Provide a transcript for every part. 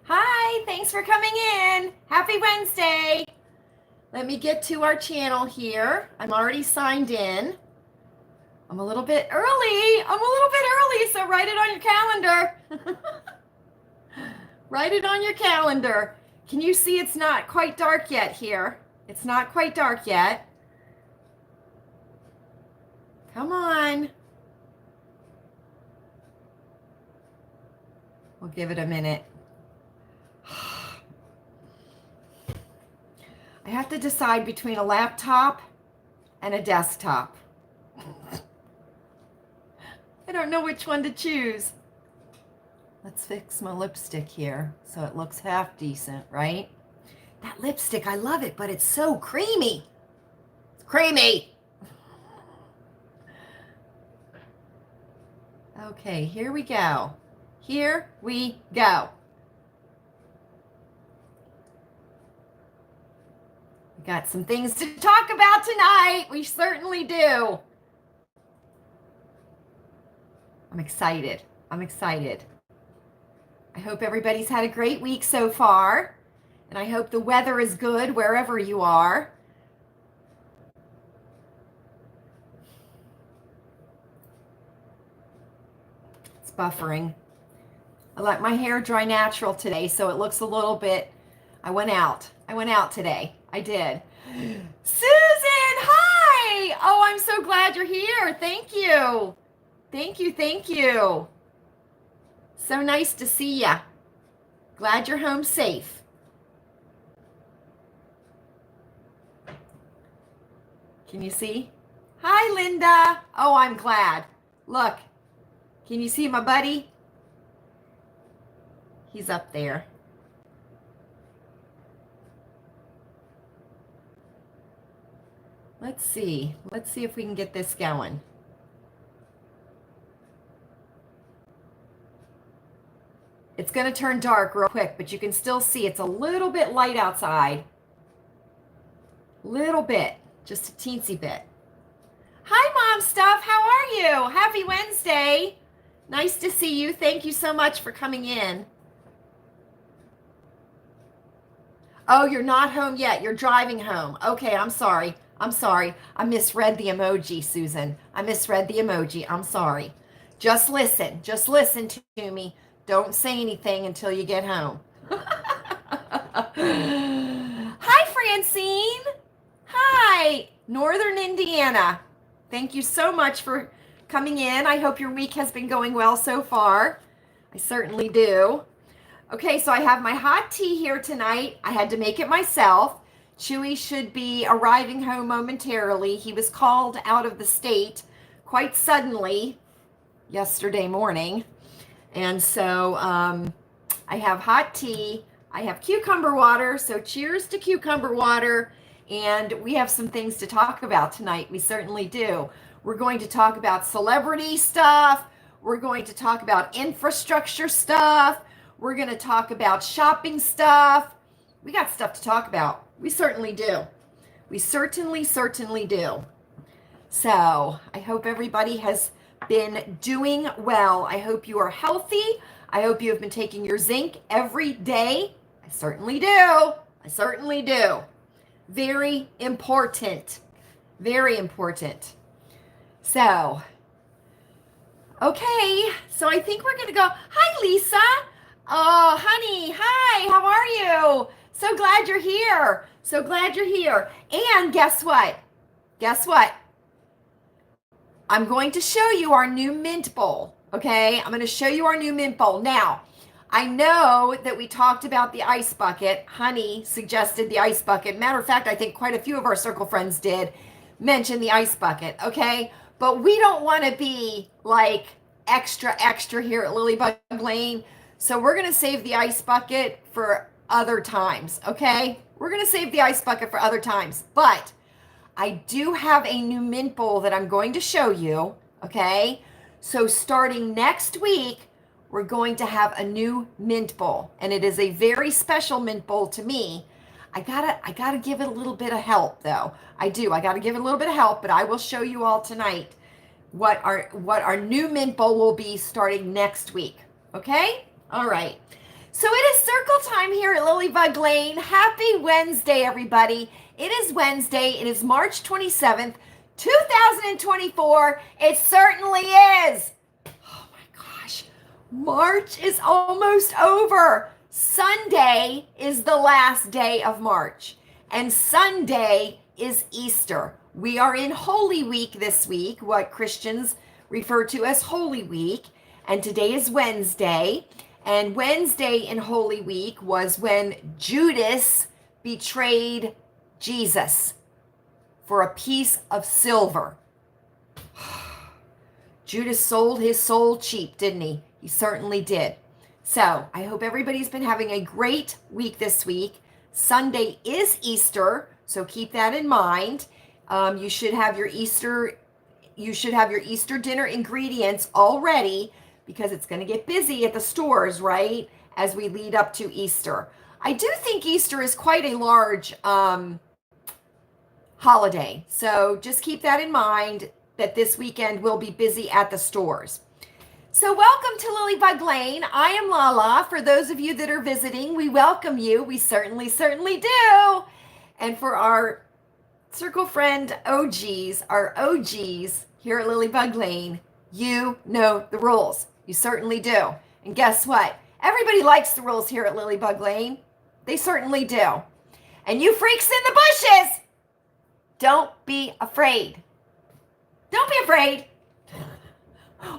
Hi, thanks for coming in. Happy Wednesday. Let me get to our channel here. I'm already signed in. I'm a little bit early. So write it on your calendar. Write it on your calendar. Can you see it's not quite dark yet here? It's not quite dark yet. Come on. We'll give it a minute. I have to decide between a laptop and a desktop. I don't know which one to choose. Let's fix my lipstick here so it looks half decent, right? That lipstick, I love it, but it's so creamy. It's creamy. Okay, here we go. Here we go. We got some things to talk about tonight. We certainly do. I'm excited. I hope everybody's had a great week so far, and I hope the weather is good wherever you are. It's buffering. I let my hair dry natural today, so it looks a little bit, I went out today. I did. Susan, hi! Oh, I'm so glad you're here. Thank you. So nice to see ya. Glad you're home safe. Can you see? Hi, Linda. Oh, I'm glad. Look, can you see my buddy? He's up there. Let's see if we can get this going. It's going to turn dark real quick, but you can still see it's a little bit light outside. Little bit, just a teensy bit. Hi, Mom Stuff. How are you? Happy Wednesday. Nice to see you. Thank you so much for coming in. Oh, you're not home yet. You're driving home. Okay, I'm sorry. I misread the emoji, Susan. I misread the emoji. I'm sorry. Just listen to me. Don't say anything until you get home. Hi, Francine. Hi, Northern Indiana. Thank you so much for coming in. I hope your week has been going well so far. I certainly do. Okay, so I have my hot tea here tonight. I had to make it myself. Chewy should be arriving home momentarily. He was called out of the state quite suddenly yesterday morning. And so I have hot tea. I have cucumber water. So cheers to cucumber water. And we have some things to talk about tonight. We certainly do. We're going to talk about celebrity stuff. We're going to talk about infrastructure stuff. We're going to talk about shopping stuff. We got stuff to talk about. We certainly do. We certainly do. So I hope everybody has been doing well. I hope you are healthy. I hope you have been taking your zinc every day. I certainly do. Very important. So, okay. So I think we're going to go. Hi, Lisa. Oh, honey. Hi. How are you? So glad you're here. And guess what? I'm going to show you our new mint bowl, okay? I'm going to show you our new mint bowl. Now, I know that we talked about the ice bucket. Honey suggested the ice bucket. Matter of fact, I think quite a few of our circle friends did mention the ice bucket, okay? But we don't want to be like extra here at Lilleybugglane. So we're going to save the ice bucket for other times, okay? But I do have a new mint bowl that I'm going to show you, okay? So starting next week, we're going to have a new mint bowl, and it is a very special mint bowl to me. I gotta give it a little bit of help, though. I gotta give it a little bit of help, but I will show you all tonight what our new mint bowl will be starting next week, okay? All right. So it is circle time here at Lilleybugglane. Happy Wednesday, everybody. It is Wednesday. It is March 27th, 2024. It certainly is. Oh my gosh. March is almost over. Sunday is the last day of March, and Sunday is Easter. We are in Holy Week this week, what Christians refer to as Holy Week, and today is Wednesday. And Wednesday in Holy Week was when Judas betrayed Jesus for a piece of silver. Judas sold his soul cheap, didn't he? He certainly did. So I hope everybody's been having a great week this week. Sunday is Easter, so keep that in mind. You should have your Easter dinner ingredients all ready, because it's going to get busy at the stores, right, as we lead up to Easter. I do think Easter is quite a large holiday, so just keep that in mind, that this weekend will be busy at the stores. So welcome to Lilleybugglane. I am Lala. For those of you that are visiting, we welcome you. We certainly do. And for our circle friend OGs, here at Lilleybugglane, you know the rules. You certainly do. And guess what? Everybody likes the rules here at Lilleybugglane. They certainly do. And you freaks in the bushes, don't be afraid. Don't be afraid.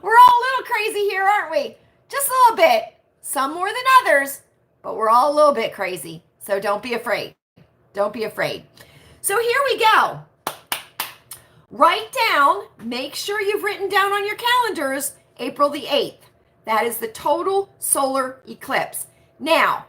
We're all a little crazy here, aren't we? Just a little bit. Some more than others, but we're all a little bit crazy. So don't be afraid. Don't be afraid. So here we go. Write down, make sure you've written down on your calendars, April the 8th. That is the total solar eclipse. Now,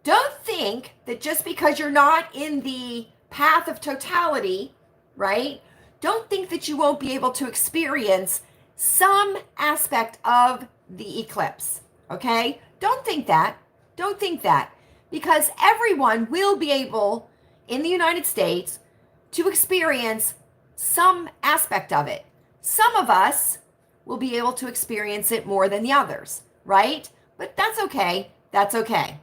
don't think that just because you're not in the path of totality, right? Don't think that you won't be able to experience some aspect of the eclipse, okay? Don't think that. Don't think that. Because everyone will be able, in the United States, to experience some aspect of it. Some of us will be able to experience it more than the others, right? But that's okay. That's okay.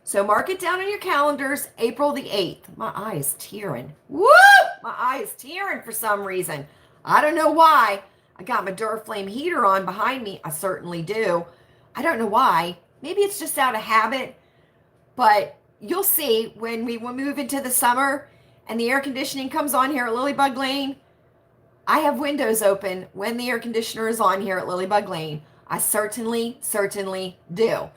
So mark it down on your calendars, April the 8th. My eye is tearing. Woo! My eye is tearing for some reason. I don't know why. I got my Duraflame heater on behind me. I certainly do. I don't know why. Maybe it's just out of habit. But you'll see when we move into the summer and the air conditioning comes on here at Lilleybugglane. I have windows open when the air conditioner is on here at Lilleybugglane. I certainly do.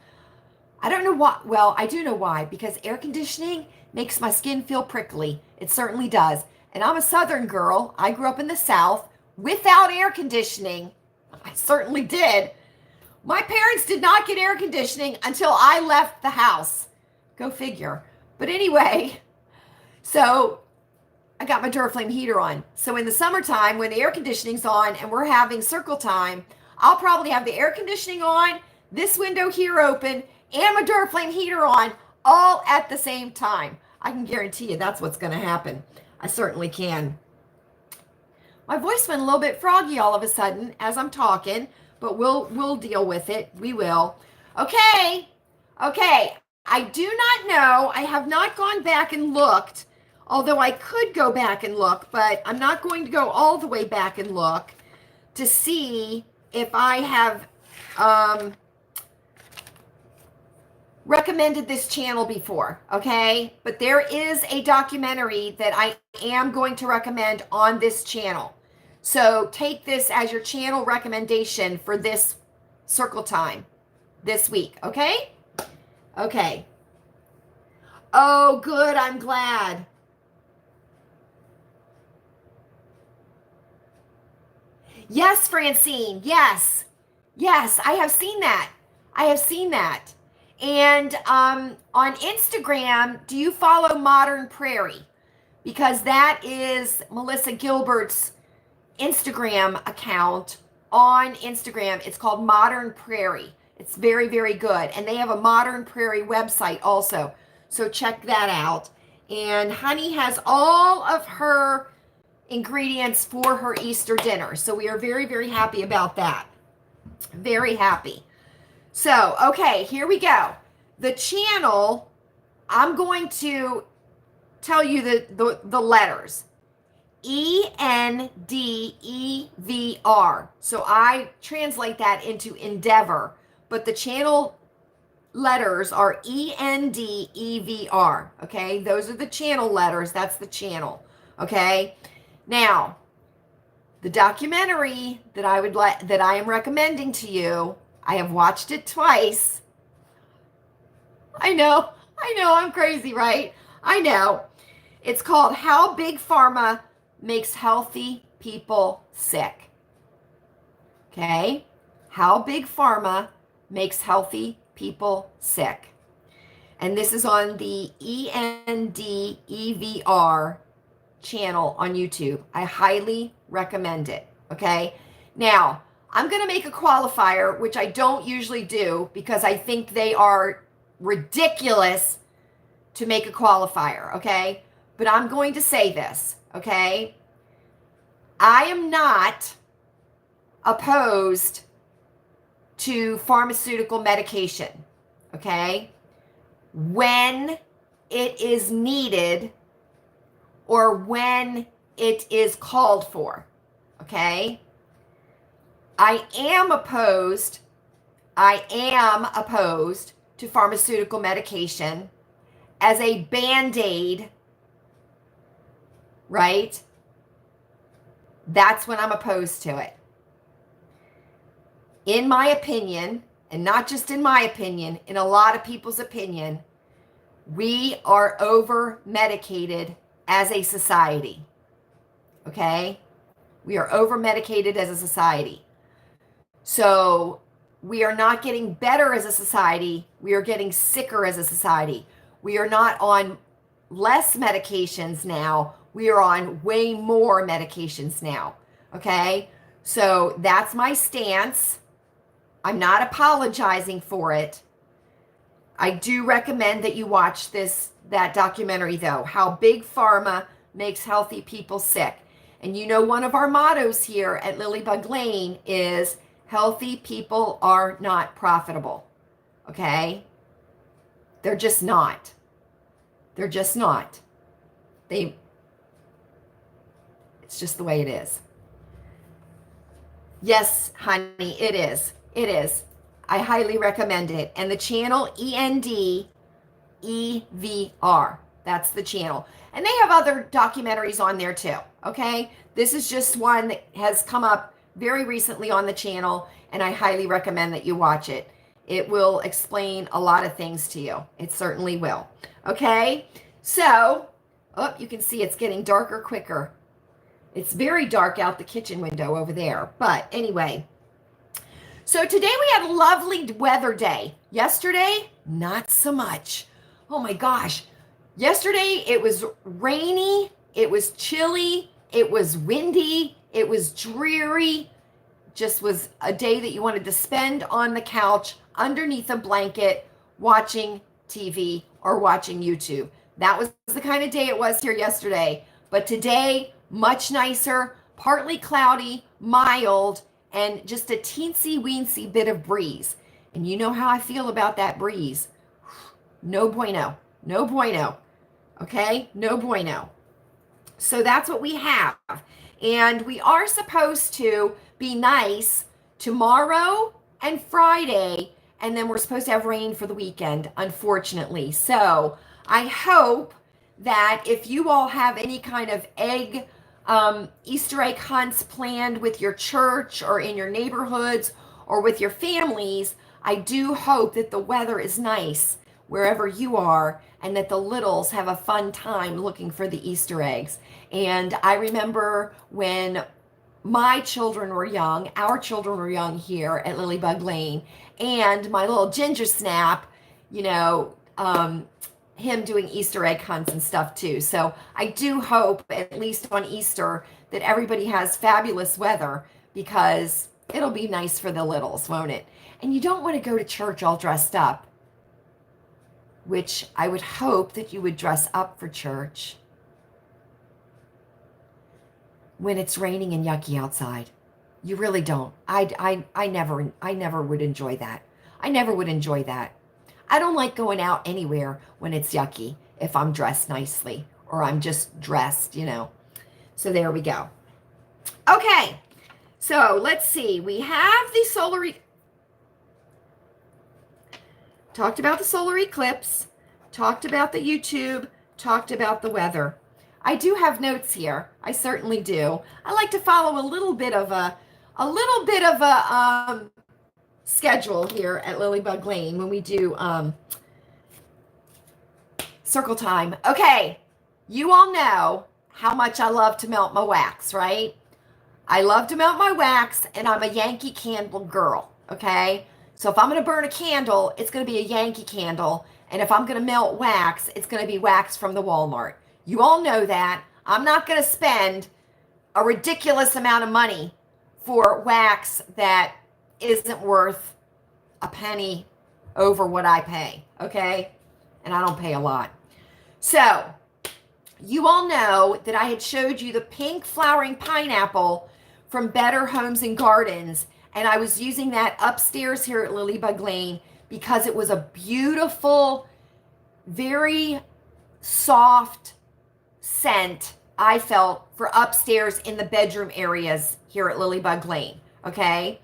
I don't know why. Well, I do know why, because air conditioning makes my skin feel prickly. It certainly does. And I'm a Southern girl. I grew up in the South without air conditioning. I certainly did. My parents did not get air conditioning until I left the house. Go figure. But anyway, so I got my Duraflame heater on. So in the summertime, when the air conditioning's on and we're having circle time, I'll probably have the air conditioning on, this window here open, and my Duraflame heater on, all at the same time. I can guarantee you that's what's going to happen. I certainly can. My voice went a little bit froggy all of a sudden as I'm talking, but we'll deal with it. We will. Okay. I do not know. I have not gone back and looked. Although I could go back and look, but I'm not going to go all the way back and look to see if I have recommended this channel before, okay? But there is a documentary that I am going to recommend on this channel. So take this as your channel recommendation for this circle time this week, okay? Okay. Oh, good, I'm glad. Yes, Francine. Yes, I have seen that. And on Instagram, do you follow Modern Prairie? Because that is Melissa Gilbert's Instagram account on Instagram. It's called Modern Prairie. It's very good. And they have a Modern Prairie website also. So check that out. And Honey has all of her ingredients for her Easter dinner. So we are very happy about that. Very happy. So, okay, here we go. the channel, I'm going to tell you the letters. ENDEVR. So I translate that into endeavor, but the channel letters are ENDEVR. Okay, those are the channel letters. That's the channel. Okay, now the documentary that I am recommending to you, I have watched it twice. I know, I'm crazy, right? I know. It's called How Big Pharma Makes Healthy People Sick. Okay? How Big Pharma Makes Healthy People Sick. And this is on the ENDEVR channel on YouTube. I highly recommend it. Okay? Now, I'm going to make a qualifier, which I don't usually do because I think they are ridiculous to make a qualifier. Okay? But I'm going to say this. Okay? I am not opposed to pharmaceutical medication, okay, when it is needed or when it is called for, okay? I am opposed to pharmaceutical medication as a Band-Aid, right? That's when I'm opposed to it. In my opinion, and not just in my opinion, in a lot of people's opinion, we are over-medicated as a society. Okay? We are over-medicated as a society. So we are not getting better as a society. We are getting sicker as a society. We are not on less medications now. We are on way more medications now. Okay? So that's my stance. I'm not apologizing for it. I do recommend that you watch that documentary though, How Big Pharma Makes Healthy People Sick. And you know, one of our mottos here at Lilleybugglane is healthy people are not profitable. Okay? They're just not. They're just not. It's just the way it is. Yes, honey, it is. It is. I highly recommend it. And the channel, ENDEVR. That's the channel. And they have other documentaries on there too, okay? This is just one that has come up very recently on the channel, and I highly recommend that you watch it. It will explain a lot of things to you. It certainly will. Okay? So, oh, you can see it's getting darker quicker. It's very dark out the kitchen window over there. But anyway, so today we had a lovely weather day. Yesterday, not so much. Oh my gosh. Yesterday, it was rainy, it was chilly, it was windy, it was dreary. Just was a day that you wanted to spend on the couch underneath a blanket watching TV or watching YouTube. That was the kind of day it was here yesterday. But today, much nicer, partly cloudy, mild, and just a teensy-weensy bit of breeze. And you know how I feel about that breeze. No bueno. No bueno. Okay? No bueno. So that's what we have. And we are supposed to be nice tomorrow and Friday, and then we're supposed to have rain for the weekend, unfortunately. So I hope that if you all have any kind of Easter egg hunts planned with your church or in your neighborhoods or with your families, I do hope that the weather is nice wherever you are and that the littles have a fun time looking for the Easter eggs. And I remember when my children were young, our children were young here at Lilleybugglane, and my little ginger snap, him doing Easter egg hunts and stuff too. So I do hope, at least on Easter, that everybody has fabulous weather, because it'll be nice for the littles, won't it? And you don't want to go to church all dressed up, which I would hope that you would dress up for church when it's raining and yucky outside. You really don't. I never would enjoy that. I never would enjoy that. I don't like going out anywhere when it's yucky if I'm dressed nicely or I'm just dressed, you know. So there we go. Okay, so let's see. We have the talked about the solar eclipse, talked about the YouTube, talked about the weather. I do have notes here. I certainly do. I like to follow a little bit of a schedule here at Lilleybugglane when we do circle time. Okay, you all know how much I love to melt my wax, right? I love to melt my wax, and I'm a Yankee Candle girl, okay? So if I'm going to burn a candle, it's going to be a Yankee Candle, and if I'm going to melt wax, it's going to be wax from the Walmart. You all know that. I'm not going to spend a ridiculous amount of money for wax that isn't worth a penny over what I pay, okay? And I don't pay a lot. So, you all know that I had showed you the pink flowering pineapple from Better Homes and Gardens, and I was using that upstairs here at Lilleybugglane because it was a beautiful, very soft scent, I felt, for upstairs in the bedroom areas here at Lilleybugglane, okay?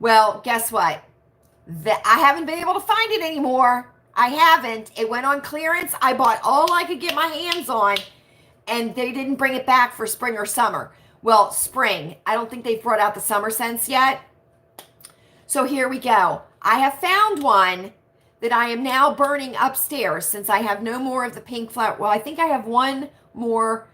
Well, guess what? I haven't been able to find it anymore. I haven't. It went on clearance. I bought all I could get my hands on, and they didn't bring it back for spring or summer. Well, spring. I don't think they've brought out the summer scents yet. So here we go. I have found one that I am now burning upstairs since I have no more of the pink flower. Well, I think I have one more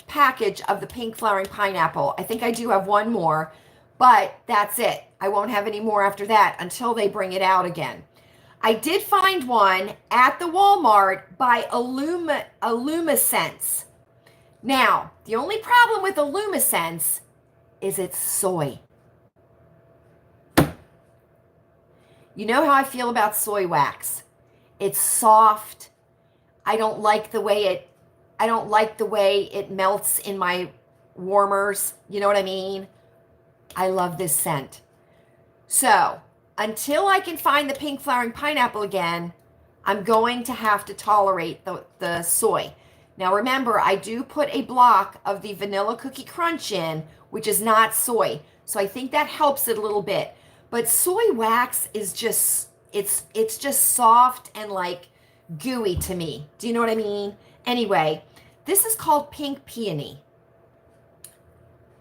package of the pink flowering pineapple. I think I do have one more, but that's it. I won't have any more after that until they bring it out again. I did find one at the Walmart by Illumisense. Now, the only problem with Illumisense is it's soy. You know how I feel about soy wax. It's soft. I don't like the way it melts in my warmers. You know what I mean? I love this scent. So, until I can find the pink flowering pineapple again, I'm going to have to tolerate the soy. Now remember, I do put a block of the vanilla cookie crunch in, which is not soy. So I think that helps it a little bit. But soy wax is just, it's just soft and like gooey to me. Do you know what I mean? Anyway, this is called Pink Peony.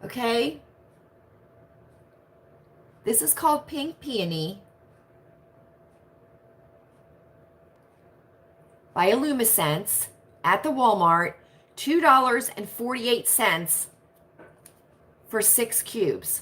Okay? This is called Pink Peony by Illumisense at the Walmart, $2.48 for 6 cubes.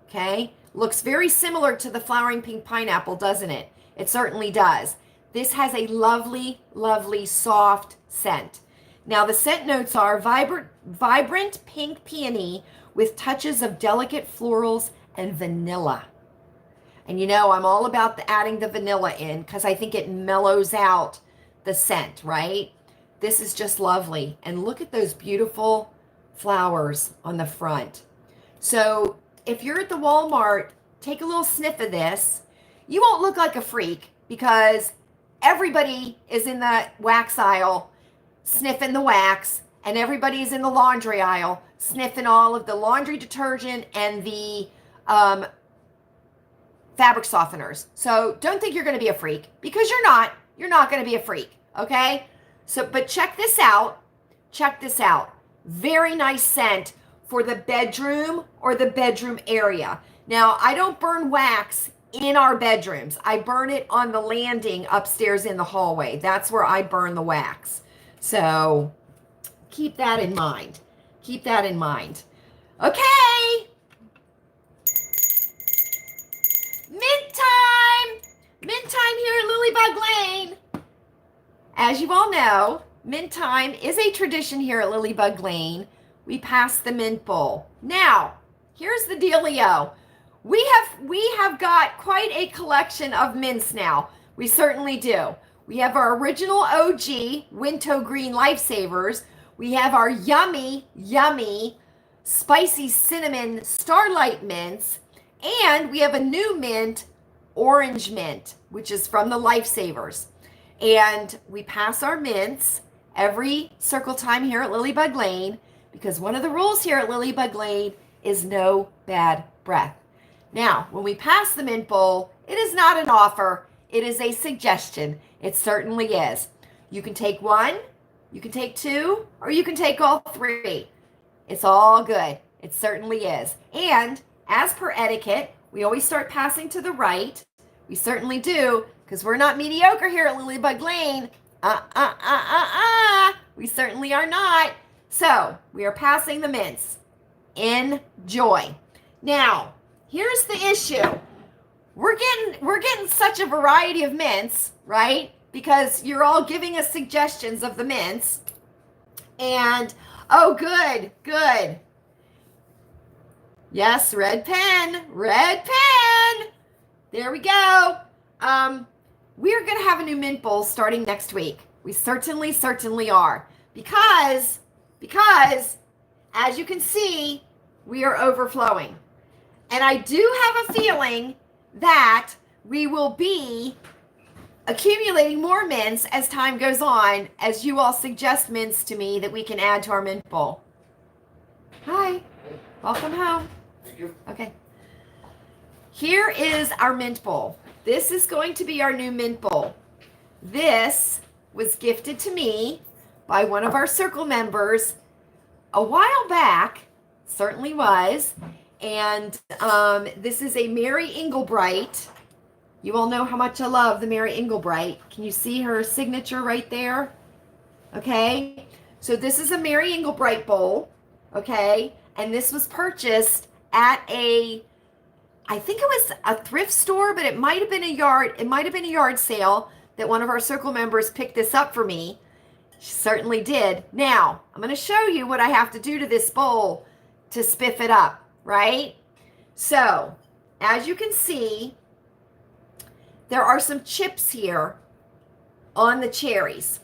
Okay? Looks very similar to the flowering pink pineapple, doesn't it? It certainly does. This has a lovely, lovely, soft scent. Now, the scent notes are vibrant pink peony with touches of delicate florals and vanilla. And you know, I'm all about adding the vanilla in because I think it mellows out the scent, right? This is just lovely. And look at those beautiful flowers on the front. So if you're at the Walmart, take a little sniff of this. You won't look like a freak because everybody is in the wax aisle sniffing the wax, and everybody's in the laundry aisle sniffing all of the laundry detergent and the fabric softeners. So don't think you're going to be a freak, because you're not. You're not going to be a freak, okay? So, but check this out. Check this out. Very nice scent for the bedroom or the bedroom area. Now, I don't burn wax in our bedrooms. I burn it on the landing upstairs in the hallway. That's where I burn the wax. So keep that in mind. Keep that in mind. Okay. Mint time! Mint time here at Lilleybugglane. As you all know, mint time is a tradition here at Lilleybugglane. We pass the mint bowl. Now, here's the dealio. We have got quite a collection of mints now. We certainly do. We have our original OG Winto Green Lifesavers. We have our yummy, yummy, spicy cinnamon Starlight mints. And we have a new mint, orange mint, which is from the Lifesavers. And we pass our mints every circle time here at Lilleybugglane, because one of the rules here at Lilleybugglane is no bad breath. Now, when we pass the mint bowl, it is not an offer. It is a suggestion. It certainly is. You can take one, you can take two, or you can take all three. It's all good. It certainly is. And as per etiquette, we always start passing to the right. We certainly do, because we're not mediocre here at Lilleybugglane. We certainly are not. So we are passing the mints. Enjoy. Now, here's the issue. We're getting such a variety of mints, right? Because you're all giving us suggestions of the mints. And, oh, good. Yes, red pen. There we go. We're going to have a new mint bowl starting next week. We certainly are. Because, as you can see, we are overflowing. And I do have a feeling that we will be accumulating more mints as time goes on, as you all suggest mints to me that we can add to our mint bowl. Hi, welcome home. Thank you. Okay. Here is our mint bowl. This is going to be our new mint bowl. This was gifted to me by one of our circle members a while back, certainly was. And this is a Mary Englebright. You all know how much I love the Mary Englebright. Can you see her signature right there? Okay. So this is a Mary Englebright bowl. Okay. And this was purchased at I think it was a thrift store, but it might have been a yard sale that one of our circle members picked this up for me. She certainly did. Now, I'm going to show you what I have to do to this bowl to spiff it up, right? So, as you can see, there are some chips here on the cherries.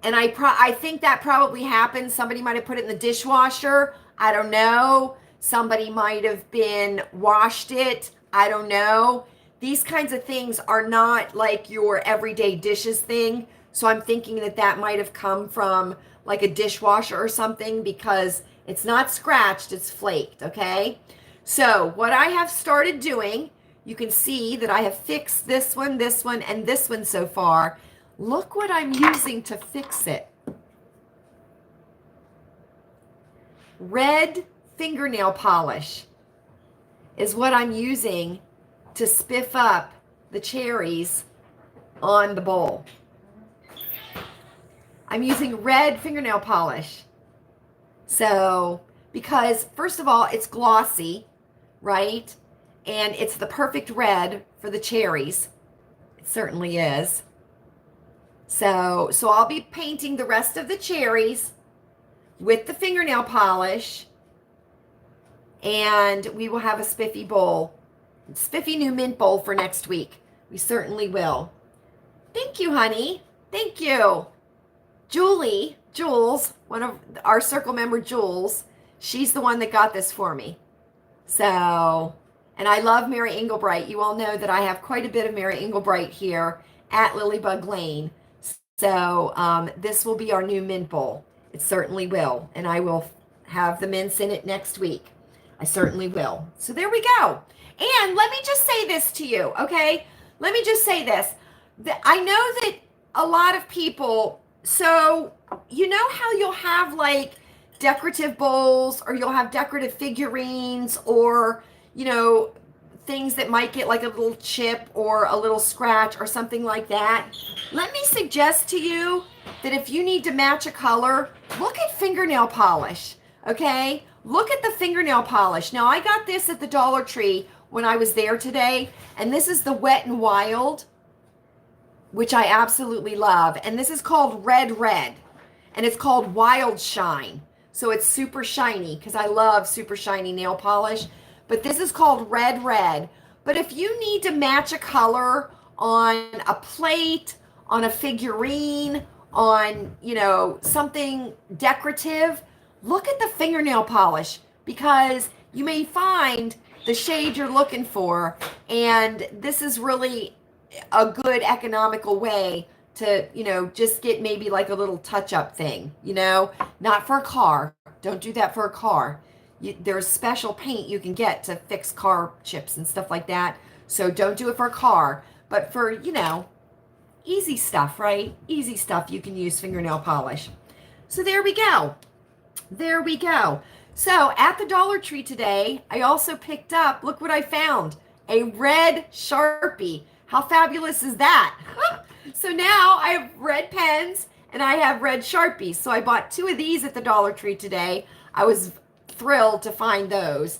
And I think that probably happened. Somebody might have put it in the dishwasher. I don't know. Somebody might have been washed it. I don't know. These kinds of things are not like your everyday dishes thing. So I'm thinking that might have come from like a dishwasher or something, because it's not scratched, it's flaked, okay? So what I have started doing, you can see that I have fixed this one, and this one so far. Look what I'm using to fix it. Red fingernail polish is what I'm using to spiff up the cherries on the bowl. I'm using red fingernail polish. So, because first of all, it's glossy, right? And it's the perfect red for the cherries. It certainly is. So I'll be painting the rest of the cherries with the fingernail polish, and we will have a spiffy bowl, spiffy new mint bowl for next week. We certainly will. Thank you, honey. Thank you. Jules, one of our circle member, Jules, she's the one that got this for me. So, and I love Mary Englebright. You all know that I have quite a bit of Mary Englebright here at Lilleybugglane. So this will be our new mint bowl. It certainly will. And I will have the mints in it next week. I certainly will. So there we go. And let me just say this to you, okay? Let me just say this. I know that a lot of people, so you know how you'll have like decorative bowls, or you'll have decorative figurines, or, you know, things that might get like a little chip or a little scratch or something like that. Let me suggest to you that if you need to match a color, look at fingernail polish, okay? Look at the fingernail polish. Now, I got this at the Dollar Tree when I was there today, and this is the Wet n Wild, which I absolutely love. And this is called Red, and it's called Wild Shine. So it's super shiny, because I love super shiny nail polish. But this is called Red. But if you need to match a color on a plate, on a figurine, on, you know, something decorative, look at the fingernail polish, because you may find the shade you're looking for. And this is really a good economical way to, just get maybe like a little touch-up thing, not for a car. Don't do that for a car. There's special paint you can get to fix car chips and stuff like that. So don't do it for a car, but for, easy stuff, right? Easy stuff you can use fingernail polish. So there we go. There we go. So at the Dollar Tree today, I also picked up, look what I found, a red Sharpie. How fabulous is that? So now I have red pens and I have red Sharpies. So I bought 2 of these at the Dollar Tree today. I was thrilled to find those,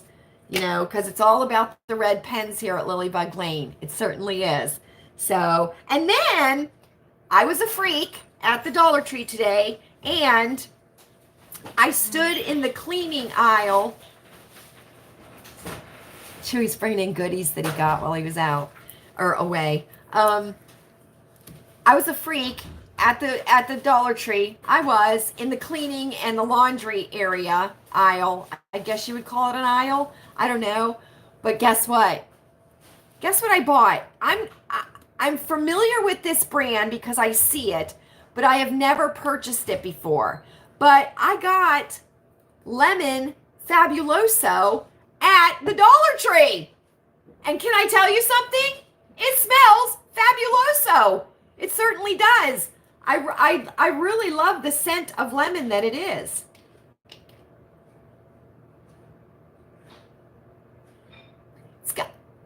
because it's all about the red pens here at Lilleybugglane. It certainly is. So, and then I was a freak at the Dollar Tree today, and I stood in the cleaning aisle. Chewy's bringing in goodies that he got while he was out or away. I was a freak at the Dollar Tree. I was in the cleaning and the laundry area aisle. I guess you would call it an aisle. I don't know. But guess what? Guess what I bought? I'm familiar with this brand because I see it, but I have never purchased it before. But I got Lemon Fabuloso at the Dollar Tree. And can I tell you something? It smells fabuloso. It certainly does. I really love the scent of lemon that it is.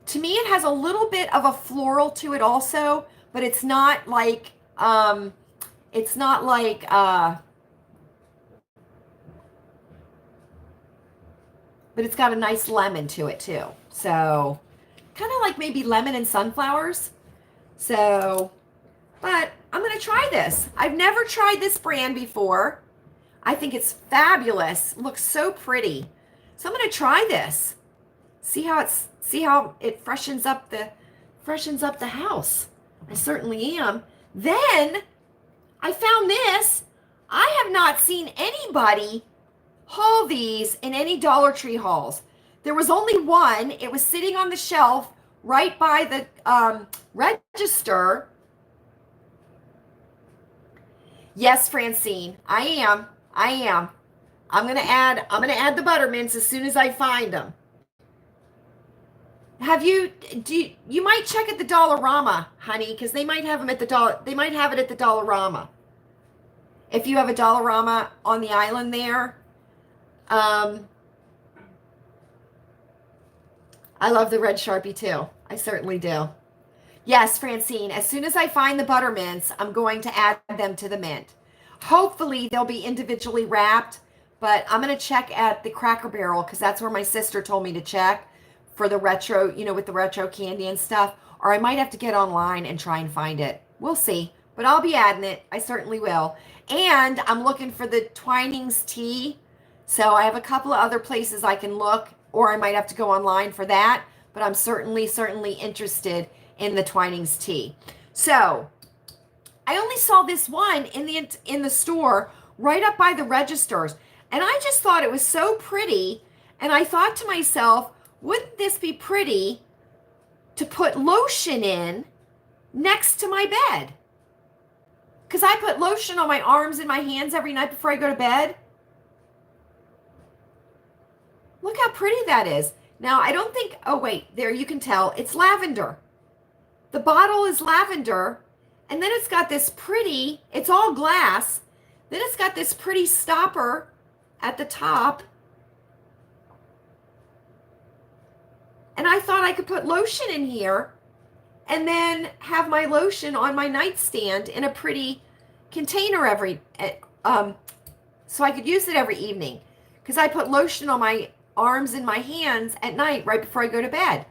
To me, it has a little bit of a floral to it also, but it's not like, but it's got a nice lemon to it too. So kind of like maybe lemon and sunflowers. So, but I'm going to try this. I've never tried this brand before. I think it's fabulous. It looks so pretty. So I'm going to try this. See how it freshens up the house. I certainly am. Then I found this. I have not seen anybody haul these in any Dollar Tree hauls. There was only one. It was sitting on the shelf right by the register. Yes, Francine, I am. I'm gonna add the buttermints as soon as I find them. You might check at the Dollarama, honey, because they might have them at they might have it at the Dollarama. If you have a Dollarama on the island there. I love the red Sharpie too. I certainly do. Yes, Francine, as soon as I find the buttermints, I'm going to add them to the mint. Hopefully they'll be individually wrapped, but I'm going to check at the Cracker Barrel because that's where my sister told me to check for the retro, with the retro candy and stuff, or I might have to get online and try and find it. We'll see, but I'll be adding it. I certainly will. And I'm looking for the Twinings tea. So I have a couple of other places I can look, or I might have to go online for that, but I'm certainly interested in the Twinings tea. So I only saw this one in the store right up by the registers, and I just thought it was so pretty, and I thought to myself, wouldn't this be pretty to put lotion in next to my bed? Because I put lotion on my arms and my hands every night before I go to bed. Look how pretty that is. Now, I don't think, oh wait, there you can tell, it's lavender. The bottle is lavender, and then it's got this pretty, it's all glass, then it's got this pretty stopper at the top. And I thought I could put lotion in here and then have my lotion on my nightstand in a pretty container so I could use it every evening. Because I put lotion on my arms and my hands at night right before I go to bed.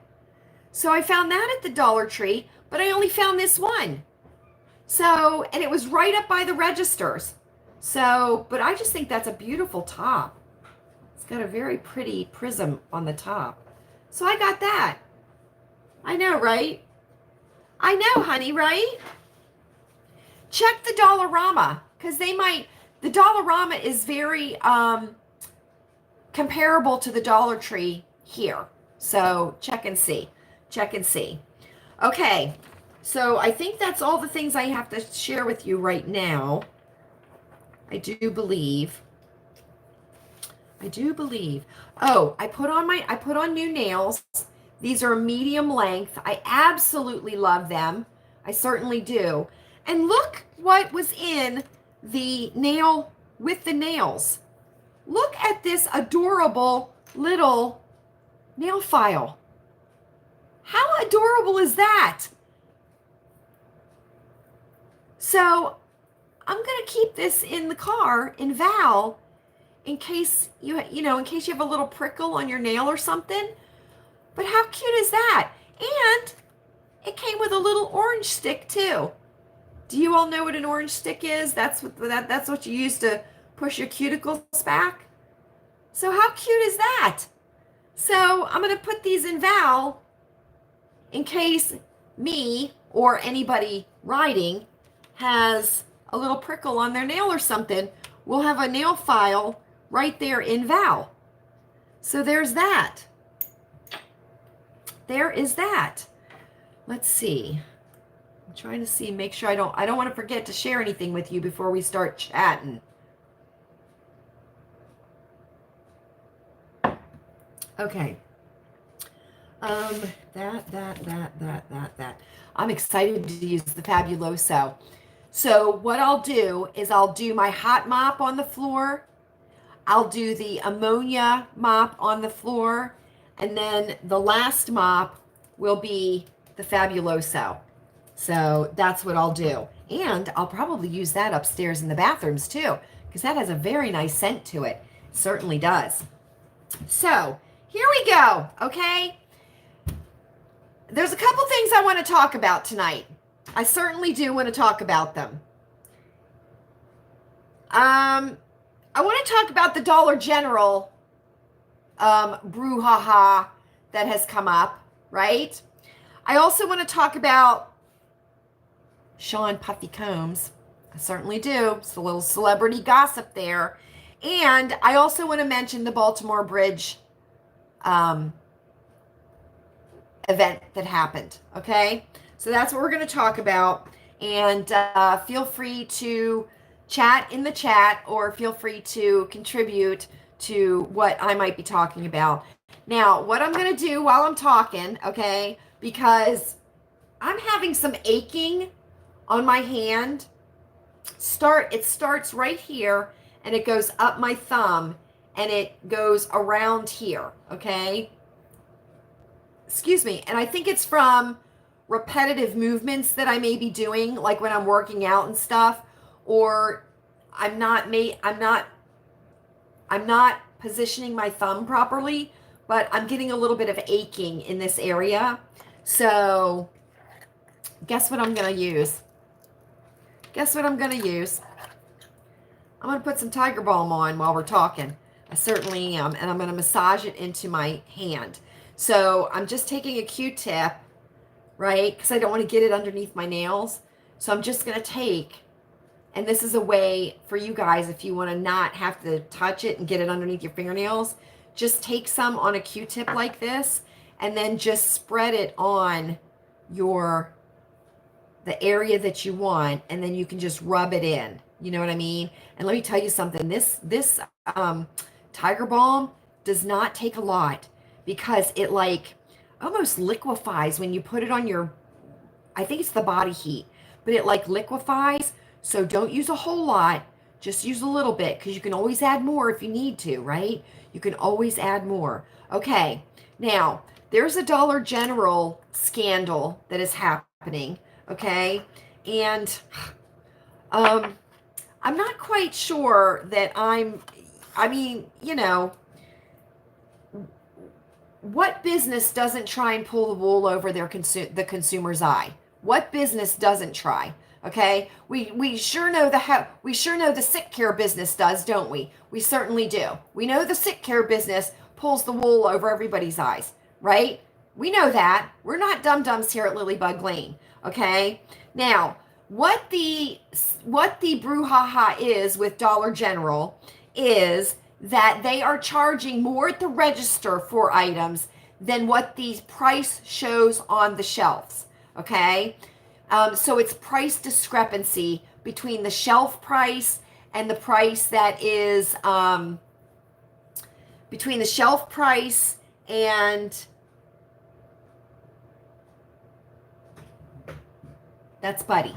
So I found that at the Dollar Tree, but I only found this one. So, and it was right up by the registers. So, but I just think that's a beautiful top. It's got a very pretty prism on the top. So I got that. I know, right? I know, honey, right? Check the Dollarama, because the Dollarama is very comparable to the Dollar Tree here. So check and see. Check and see. Okay. So I think that's all the things I have to share with you right now. I do believe. Oh, I put on new nails. These are medium length. I absolutely love them. I certainly do. And look what was in the nail with the nails. Look at this adorable little nail file. How adorable is that? So I'm going to keep this in the car in Val in case in case you have a little prickle on your nail or something. But how cute is that? And it came with a little orange stick too. Do you all know what an orange stick is? That's what you use to push your cuticles back. So how cute is that? So I'm going to put these in Val in case me or anybody riding has a little prickle on their nail or something. We'll have a nail file right there in Val. So there's that. There is that. Let's see. I'm trying to see, make sure I don't want to forget to share anything with you before we start chatting. Okay. That. I'm excited to use the Fabuloso. So what I'll do is I'll do my hot mop on the floor. I'll do the ammonia mop on the floor. And then the last mop will be the Fabuloso. So that's what I'll do. And I'll probably use that upstairs in the bathrooms too, because that has a very nice scent to it. It certainly does. So here we go, okay? There's a couple things I want to talk about tonight. I certainly do want to talk about them. I want to talk about the Dollar General brouhaha that has come up, right? I also want to talk about Sean Puffy Combs. I certainly do. It's a little celebrity gossip there. And I also want to mention the Baltimore Bridge event that happened, okay? So that's what we're going to talk about. And feel free to chat in the chat or feel free to contribute to what I might be talking about. Now, what I'm going to do while I'm talking, okay, because I'm having some aching on my hand. It starts right here and it goes up my thumb and it goes around here, okay? Excuse me. And I think it's from repetitive movements that I may be doing, like when I'm working out and stuff, or I'm not positioning my thumb properly, but I'm getting a little bit of aching in this area. So guess what I'm going to use? I'm going to put some Tiger Balm on while we're talking. I certainly am. And I'm going to massage it into my hand. So I'm just taking a Q-tip, right? Because I don't want to get it underneath my nails. So I'm just going to take, and this is a way for you guys, if you want to not have to touch it and get it underneath your fingernails, just take some on a Q-tip like this, and then just spread it on the area that you want, and then you can just rub it in. You know what I mean? And let me tell you something. This Tiger Balm does not take a lot, because it like almost liquefies when you put it on your, I think it's the body heat, but it like liquefies. So don't use a whole lot, just use a little bit, because you can always add more if you need to, right? You can always add more. Okay, now there's a Dollar General scandal that is happening, okay? And I'm not quite sure that what business doesn't try and pull the wool over the consumer's eye? What business doesn't try? Okay, we sure know the sick care business does, don't we? We certainly do. We know the sick care business pulls the wool over everybody's eyes, right? We know that. We're not dum-dums here at Lilleybugglane, okay? Now, what the brouhaha is with Dollar General is that they are charging more at the register for items than what the price shows on the shelves. Okay. So it's price discrepancy between the shelf price and the price that is, between the shelf price and that's Buddy.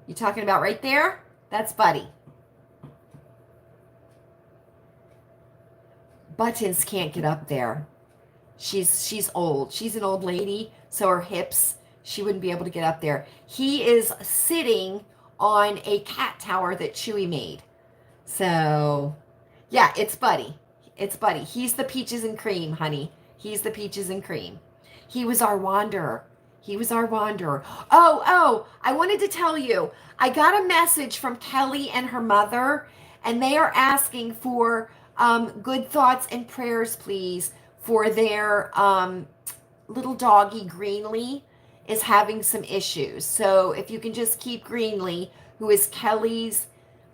You talking about right there? That's Buddy. Buttons can't get up there. She's old. She's an old lady, so her hips, she wouldn't be able to get up there. He is sitting on a cat tower that Chewy made. So, yeah, it's Buddy. It's Buddy. He's the peaches and cream, honey. He's the peaches and cream. He was our wanderer. He was our wanderer. Oh, I wanted to tell you, I got a message from Kelly and her mother, and they are asking for good thoughts and prayers, please, for their little doggy Greenlee is having some issues. So if you can just keep Greenlee, who is Kelly's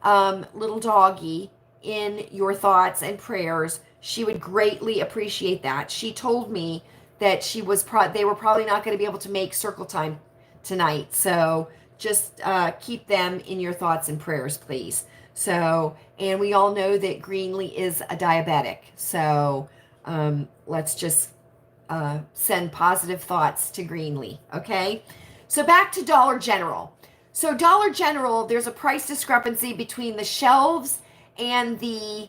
little doggy, in your thoughts and prayers, she would greatly appreciate that. She told me that they were probably not going to be able to make circle time tonight. So just keep them in your thoughts and prayers, please. So, and we all know that Greenlee is a diabetic. So let's just send positive thoughts to Greenlee. Okay. So back to Dollar General. So Dollar General, there's a price discrepancy between the shelves and the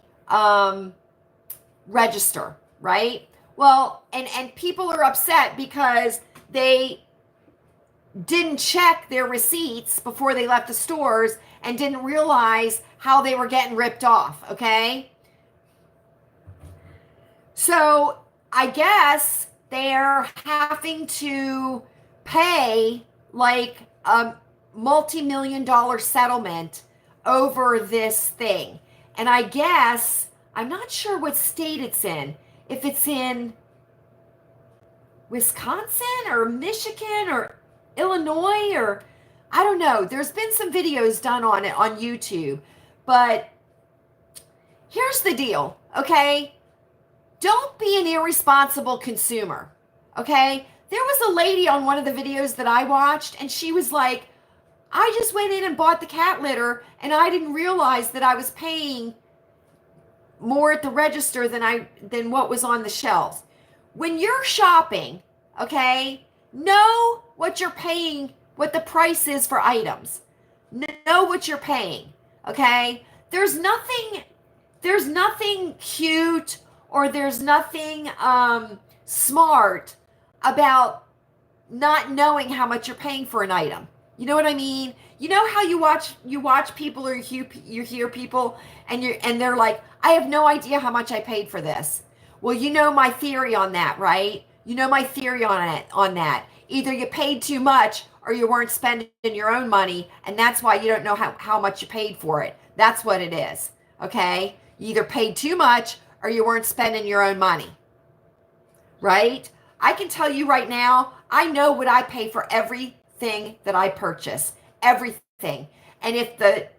register, right? Well, and people are upset because they didn't check their receipts before they left the stores and didn't realize how they were getting ripped off, okay? So I guess they're having to pay like a multi-million-dollar settlement over this thing. And I guess, I'm not sure what state it's in. If it's in Wisconsin or Michigan or Illinois or I don't know. There's been some videos done on it on YouTube. But here's the deal, okay? Don't be an irresponsible consumer, okay? There was a lady on one of the videos that I watched, and she was like, I just went in and bought the cat litter, and I didn't realize that I was paying more at the register than what was on the shelves. When you're shopping, okay, know what you're paying, what the price is for items. Know what you're paying, okay? There's nothing cute or there's nothing smart about not knowing how much you're paying for an item. You know what I mean? You know how you watch people or you hear people and they're like, I have no idea how much I paid for this. Well, you know my theory on that, right? You know my theory on that. Either you paid too much or you weren't spending your own money, and that's why you don't know how much you paid for it. That's what it is, okay? You either paid too much or you weren't spending your own money, right? I can tell you right now, I know what I pay for everything that I purchase, everything. And if the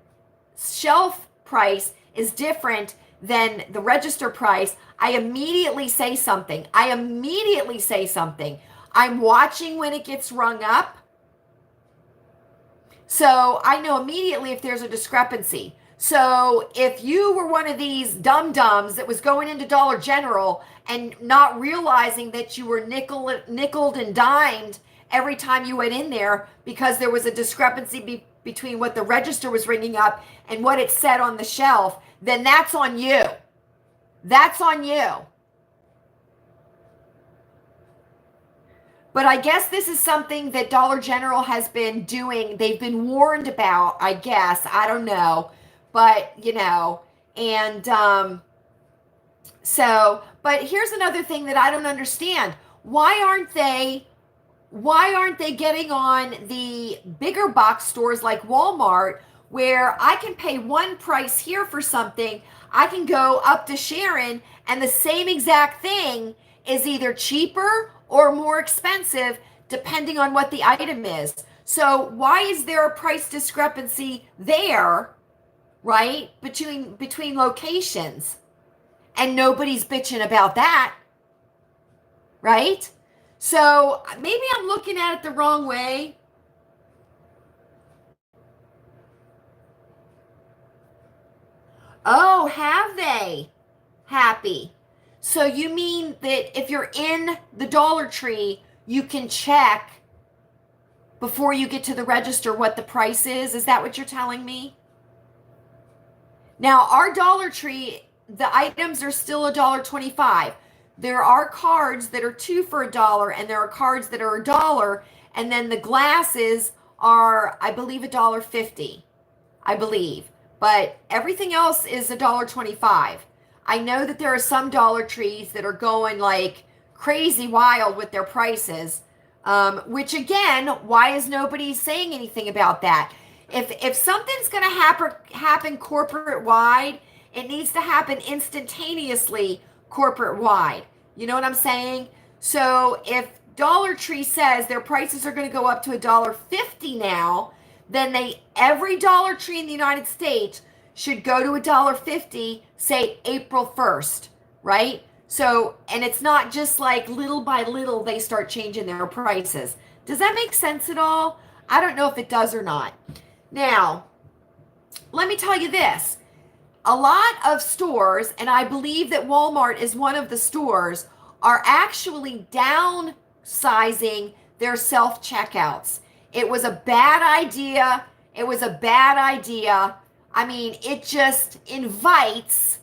shelf price is different than the register price, I immediately say something. I'm watching when it gets rung up. So I know immediately if there's a discrepancy. So if you were one of these dum-dums that was going into Dollar General and not realizing that you were nickeled and dimed every time you went in there because there was a discrepancy between what the register was ringing up and what it said on the shelf, then that's on you. That's on you. But I guess this is something that Dollar General has been doing. They've been warned about, I guess. I don't know. But, you know, and but here's another thing that I don't understand. Why aren't they getting on the bigger box stores like Walmart where I can pay one price here for something, I can go up to Sharon and the same exact thing is either cheaper or more expensive depending on what the item is. So why is there a price discrepancy there, right, between locations? And nobody's bitching about that. right? So maybe I'm looking at it the wrong way. Oh, have they? Happy. So you mean that if you're in the Dollar Tree, you can check before you get to the register what the price is? Is that what you're telling me? Now, our Dollar Tree, the items are still $1.25. There are cards that are two for $1, and there are cards that are $1, and then the glasses are, I believe, $1.50. I believe. But everything else is $1.25. I know that there are some Dollar Trees that are going like crazy wild with their prices. Which again, why is nobody saying anything about that? If something's going to happen corporate wide, it needs to happen instantaneously corporate wide. You know what I'm saying? So if Dollar Tree says their prices are going to go up to $1.50 now, then every Dollar Tree in the United States should go to $1.50, say April 1st, right? So, and it's not just like little by little they start changing their prices. Does that make sense at all? I don't know if it does or not. Now, let me tell you this. A lot of stores, and I believe that Walmart is one of the stores, are actually downsizing their self-checkouts. It was a bad idea. It was a bad idea. I mean, it just invites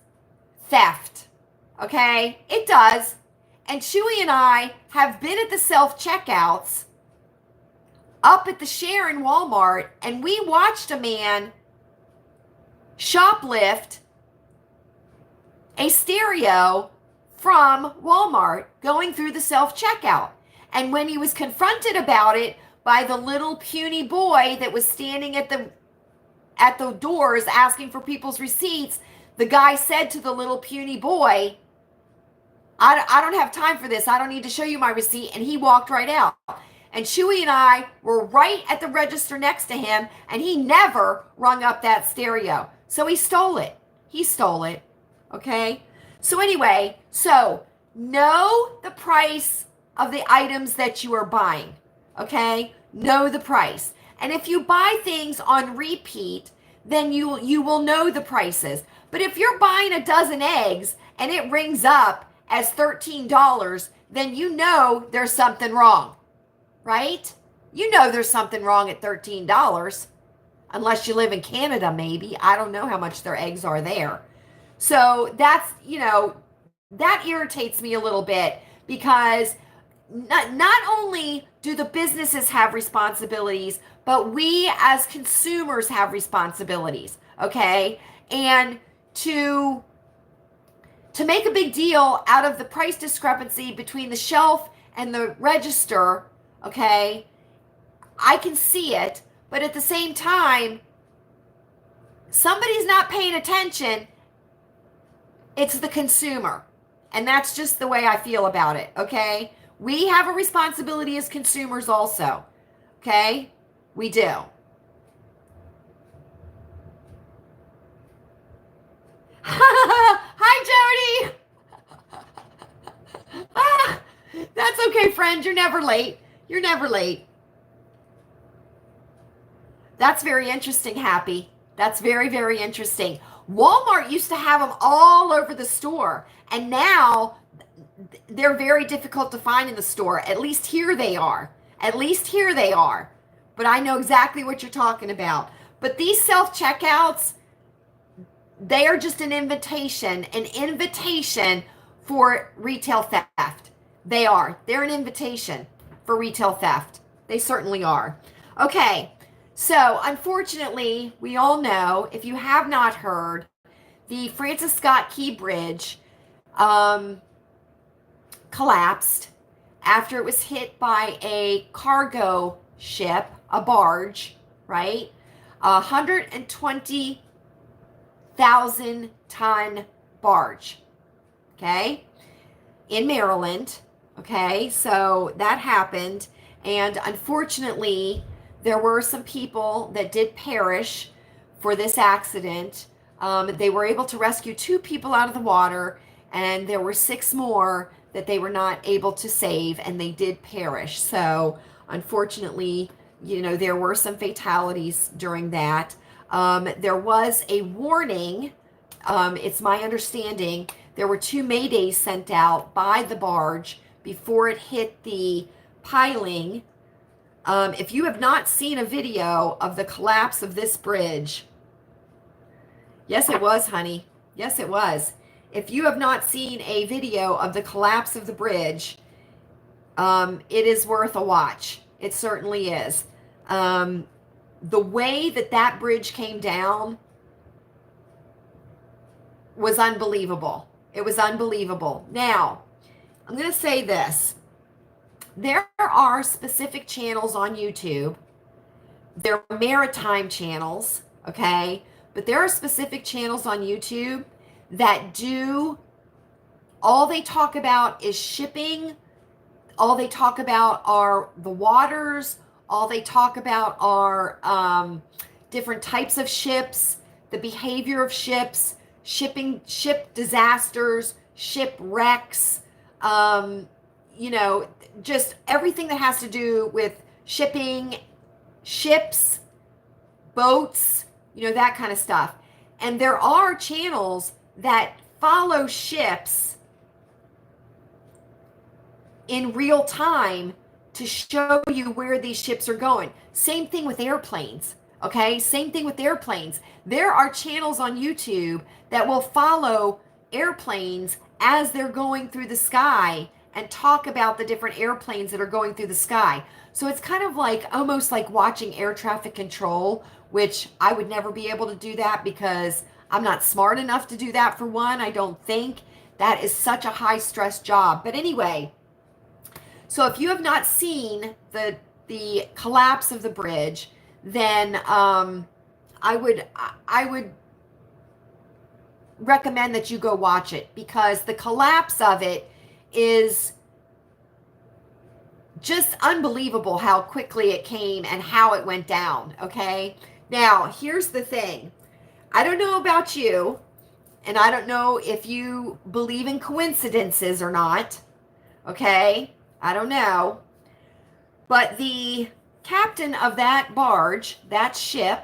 theft. Okay? It does. And Chewy and I have been at the self-checkouts up at the Sharon Walmart, and we watched a man shoplift a stereo from Walmart going through the self-checkout. And when he was confronted about it by the little puny boy that was standing at the doors asking for people's receipts, the guy said to the little puny boy, I don't have time for this. I don't need to show you my receipt. And he walked right out. And Chewy and I were right at the register next to him, and he never rung up that stereo. So he stole it. He stole it. Okay? So anyway, know the price of the items that you are buying. Okay? Know the price. And if you buy things on repeat, then you will know the prices. But if you're buying a dozen eggs and it rings up as $13, then you know there's something wrong. Right? You know there's something wrong at $13. Unless you live in Canada, maybe. I don't know how much their eggs are there. So that's, that irritates me a little bit, because not only do the businesses have responsibilities, but we as consumers have responsibilities, okay? And to make a big deal out of the price discrepancy between the shelf and the register, okay, I can see it, but at the same time, somebody's not paying attention. It's the consumer. And that's just the way I feel about it, okay? We have a responsibility as consumers also, okay? We do. Hi, Jody. That's okay, friend. You're never late. You're never late. That's very interesting, Happy. That's very, very interesting. Walmart used to have them all over the store, and now they're very difficult to find in the store. At least here they are. At least here they are. But I know exactly what you're talking about. But these self-checkouts, they are just an invitation for retail theft. They are. They're an invitation for retail theft. They certainly are. Okay. So, unfortunately, we all know, if you have not heard, the Francis Scott Key Bridge collapsed after it was hit by a cargo ship, a barge, right? 120,000 ton barge, okay, in Maryland, okay? So that happened, and unfortunately, there were some people that did perish for this accident. They were able to rescue 2 people out of the water, and there were 6 more that they were not able to save, and they did perish. So unfortunately, there were some fatalities during that. There was a warning. It's my understanding there were 2 maydays sent out by the barge before it hit the piling. If you have not seen a video of the collapse of this bridge, yes, it was, honey. Yes, it was. If you have not seen a video of the collapse of the bridge, it is worth a watch. It certainly is. The way that bridge came down was unbelievable. It was unbelievable. Now, I'm going to say this. There are specific channels on YouTube. There are maritime channels, okay? But there are specific channels on YouTube that all they talk about is shipping. All they talk about are the waters. All they talk about are different types of ships, the behavior of ships, ship disasters, shipwrecks, just everything that has to do with shipping, ships, boats, that kind of stuff. And there are channels that follow ships in real time to show you where these ships are going. Same thing with airplanes, okay? Same thing with airplanes. There are channels on YouTube that will follow airplanes as they're going through the sky and talk about the different airplanes that are going through the sky. So it's kind of like almost like watching air traffic control, which I would never be able to do that because I'm not smart enough to do that, for one. I don't think. That is such a high stress job. But anyway, so if you have not seen the collapse of the bridge, then I would recommend that you go watch it, because the collapse of it is just unbelievable how quickly it came and how it went down, okay? Now, here's the thing. I don't know about you, and I don't know if you believe in coincidences or not, okay? I don't know. But the captain of that barge, that ship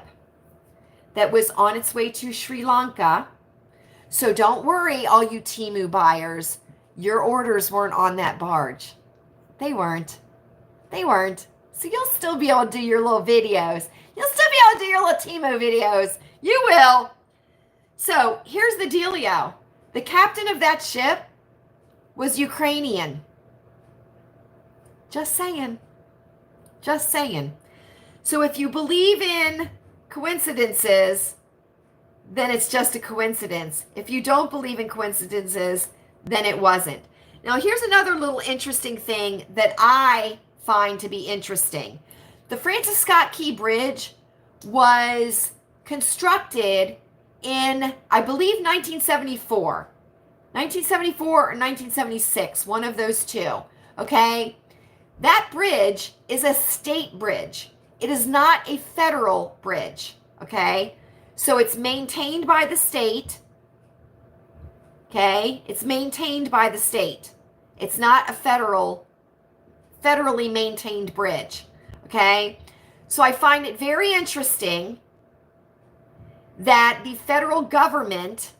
that was on its way to Sri Lanka, so don't worry, all you Temu buyers, your orders weren't on that barge. They weren't. They weren't. So you'll still be able to do your little videos. You'll still be able to do your little Temu videos. You will. So here's the dealio. The captain of that ship was Ukrainian. Just saying. Just saying. So if you believe in coincidences, then it's just a coincidence. If you don't believe in coincidences, then it wasn't. Now, here's another little interesting thing that I find to be interesting. The Francis Scott Key Bridge was constructed in, I believe, 1974. 1974 or 1976, one of those two, okay? That bridge is a state bridge. It is not a federal bridge, okay? So it's maintained by the state, okay? It's maintained by the state. It's not a federally maintained bridge, okay? So I find it very interesting that the federal government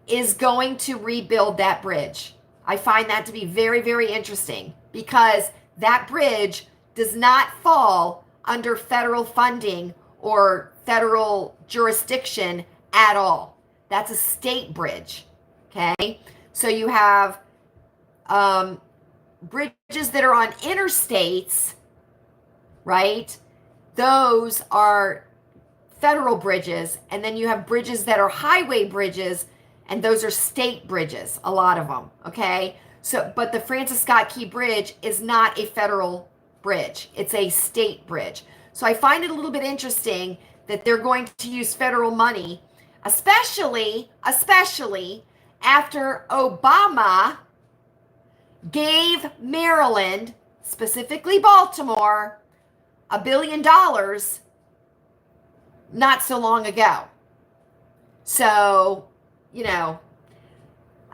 is going to rebuild that bridge. I find that to be very, very interesting, because that bridge does not fall under federal funding or federal jurisdiction at all. That's a state bridge, okay? So you have bridges that are on interstates, right? Those are federal bridges. And then you have bridges that are highway bridges, and those are state bridges, a lot of them, okay? So, but the Francis Scott Key Bridge is not a federal bridge. It's a state bridge. So I find it a little bit interesting that they're going to use federal money, especially after Obama gave Maryland, specifically Baltimore, $1 billion not so long ago. So,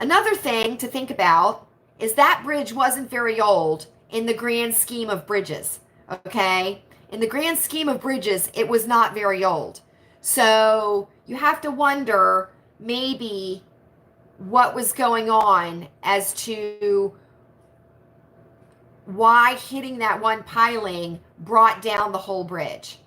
another thing to think about is that bridge wasn't very old in the grand scheme of bridges, okay? In the grand scheme of bridges, it was not very old. So you have to wonder maybe what was going on as to why hitting that one piling brought down the whole bridge.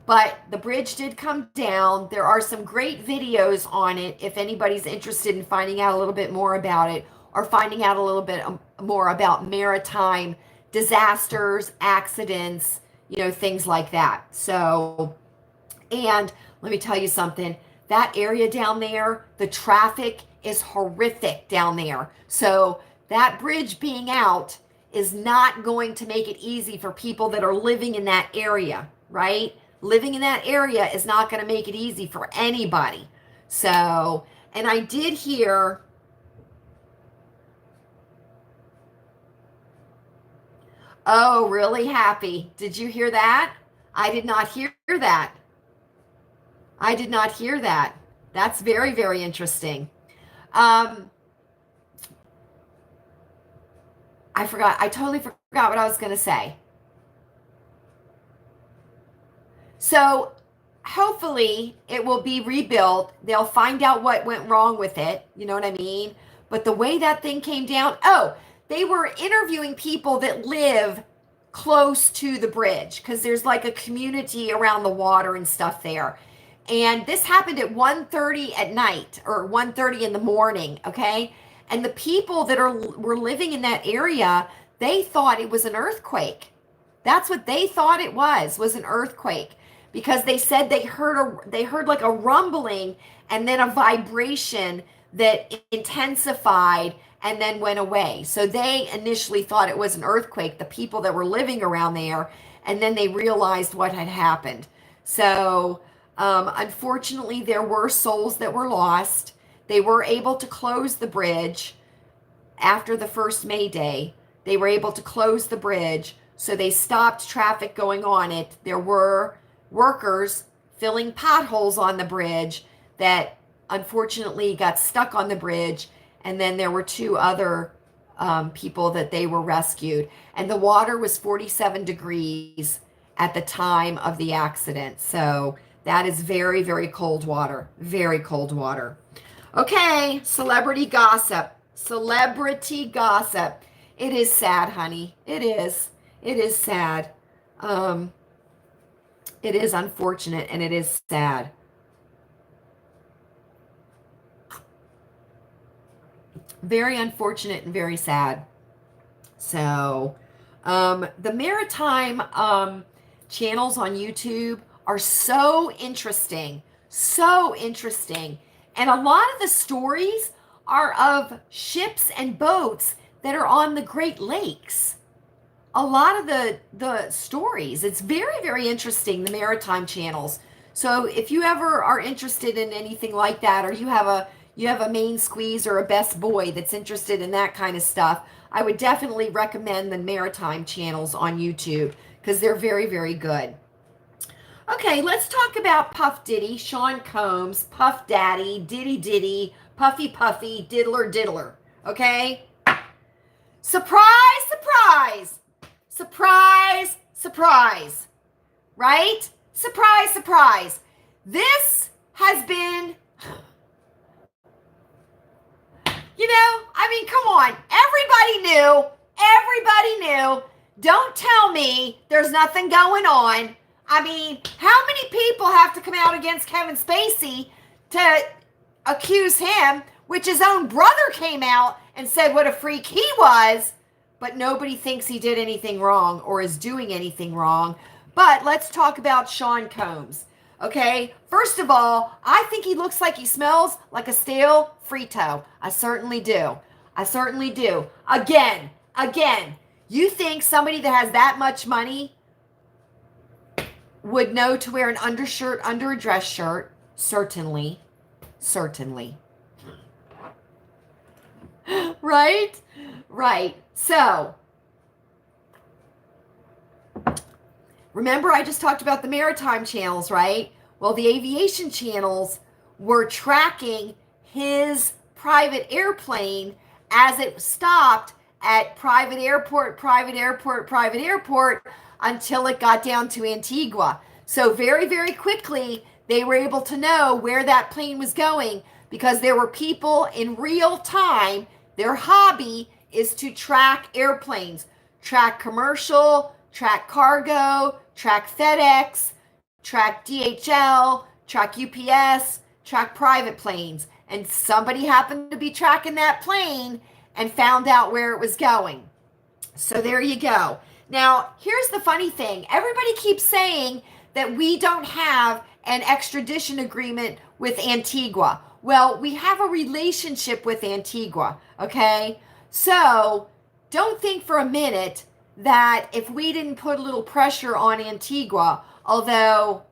But the bridge did come down. There are some great videos on it if anybody's interested in finding out a little bit more about it, or finding out a little bit more about maritime disasters, accidents, things like that. So, and let me tell you something, that area down there, the traffic is horrific down there. So that bridge being out is not going to make it easy for people that are living in that area, right? Living in that area is not going to make it easy for anybody. So, and I did hear, oh, really happy. Did you hear that? I did not hear that. I did not hear that. That's very, very interesting. I totally forgot what I was going to say. So hopefully it will be rebuilt. They'll find out what went wrong with it. You know what I mean? But the way that thing came down, they were interviewing people that live close to the bridge because there's like a community around the water and stuff there. And this happened at 1:30 at night or 1:30 in the morning, okay? And the people that were living in that area, they thought it was an earthquake. That's what they thought it was an earthquake, because they said they heard like a rumbling and then a vibration that intensified and then went away. So they initially thought it was an earthquake, the people that were living around there, and then they realized what had happened. So unfortunately, there were souls that were lost. They were able to close the bridge after the first May Day. They were able to close the bridge, so they stopped traffic going on it. There were workers filling potholes on the bridge that unfortunately got stuck on the bridge, and then there were 2 other people that they were rescued. And the water was 47 degrees at the time of the accident. So that is very, very cold water. Very cold water. Okay, celebrity gossip. Celebrity gossip. It is sad, honey. It is. It is sad. It is unfortunate and it is sad. Very unfortunate and very sad. So, the maritime channels on YouTube are so interesting. So interesting. And a lot of the stories are of ships and boats that are on the Great Lakes. A lot of the stories, it's very, very interesting, the maritime channels. So if you ever are interested in anything like that, or you have a main squeeze or a best boy that's interested in that kind of stuff, I would definitely recommend the maritime channels on YouTube because they're very, very good. Okay, let's talk about Puff Diddy, Sean Combs, Puff Daddy, Diddy Diddy, Puffy Puffy, Diddler Diddler. Okay? Surprise, surprise. Surprise, surprise. Right? Surprise, surprise. This has been, come on. Everybody knew. Don't tell me there's nothing going on. How many people have to come out against Kevin Spacey to accuse him, which his own brother came out and said what a freak he was, but nobody thinks he did anything wrong or is doing anything wrong. But let's talk about Sean Combs. Okay, first of all, I think he looks like he smells like a stale Frito. I certainly do. Again, you think somebody that has that much money would know to wear an undershirt under a dress shirt? Certainly. Right. So, remember I just talked about the maritime channels, right? Well, the aviation channels were tracking his private airplane as it stopped at private airport, until it got down to Antigua. So very, very quickly, they were able to know where that plane was going because there were people in real time. Their hobby is to track airplanes, track commercial, track cargo, track FedEx, track DHL, track UPS, track private planes. And somebody happened to be tracking that plane and found out where it was going. So there you go. Now, here's the funny thing. Everybody keeps saying that we don't have an extradition agreement with Antigua. Well, we have a relationship with Antigua, okay? So don't think for a minute that if we didn't put a little pressure on Antigua, although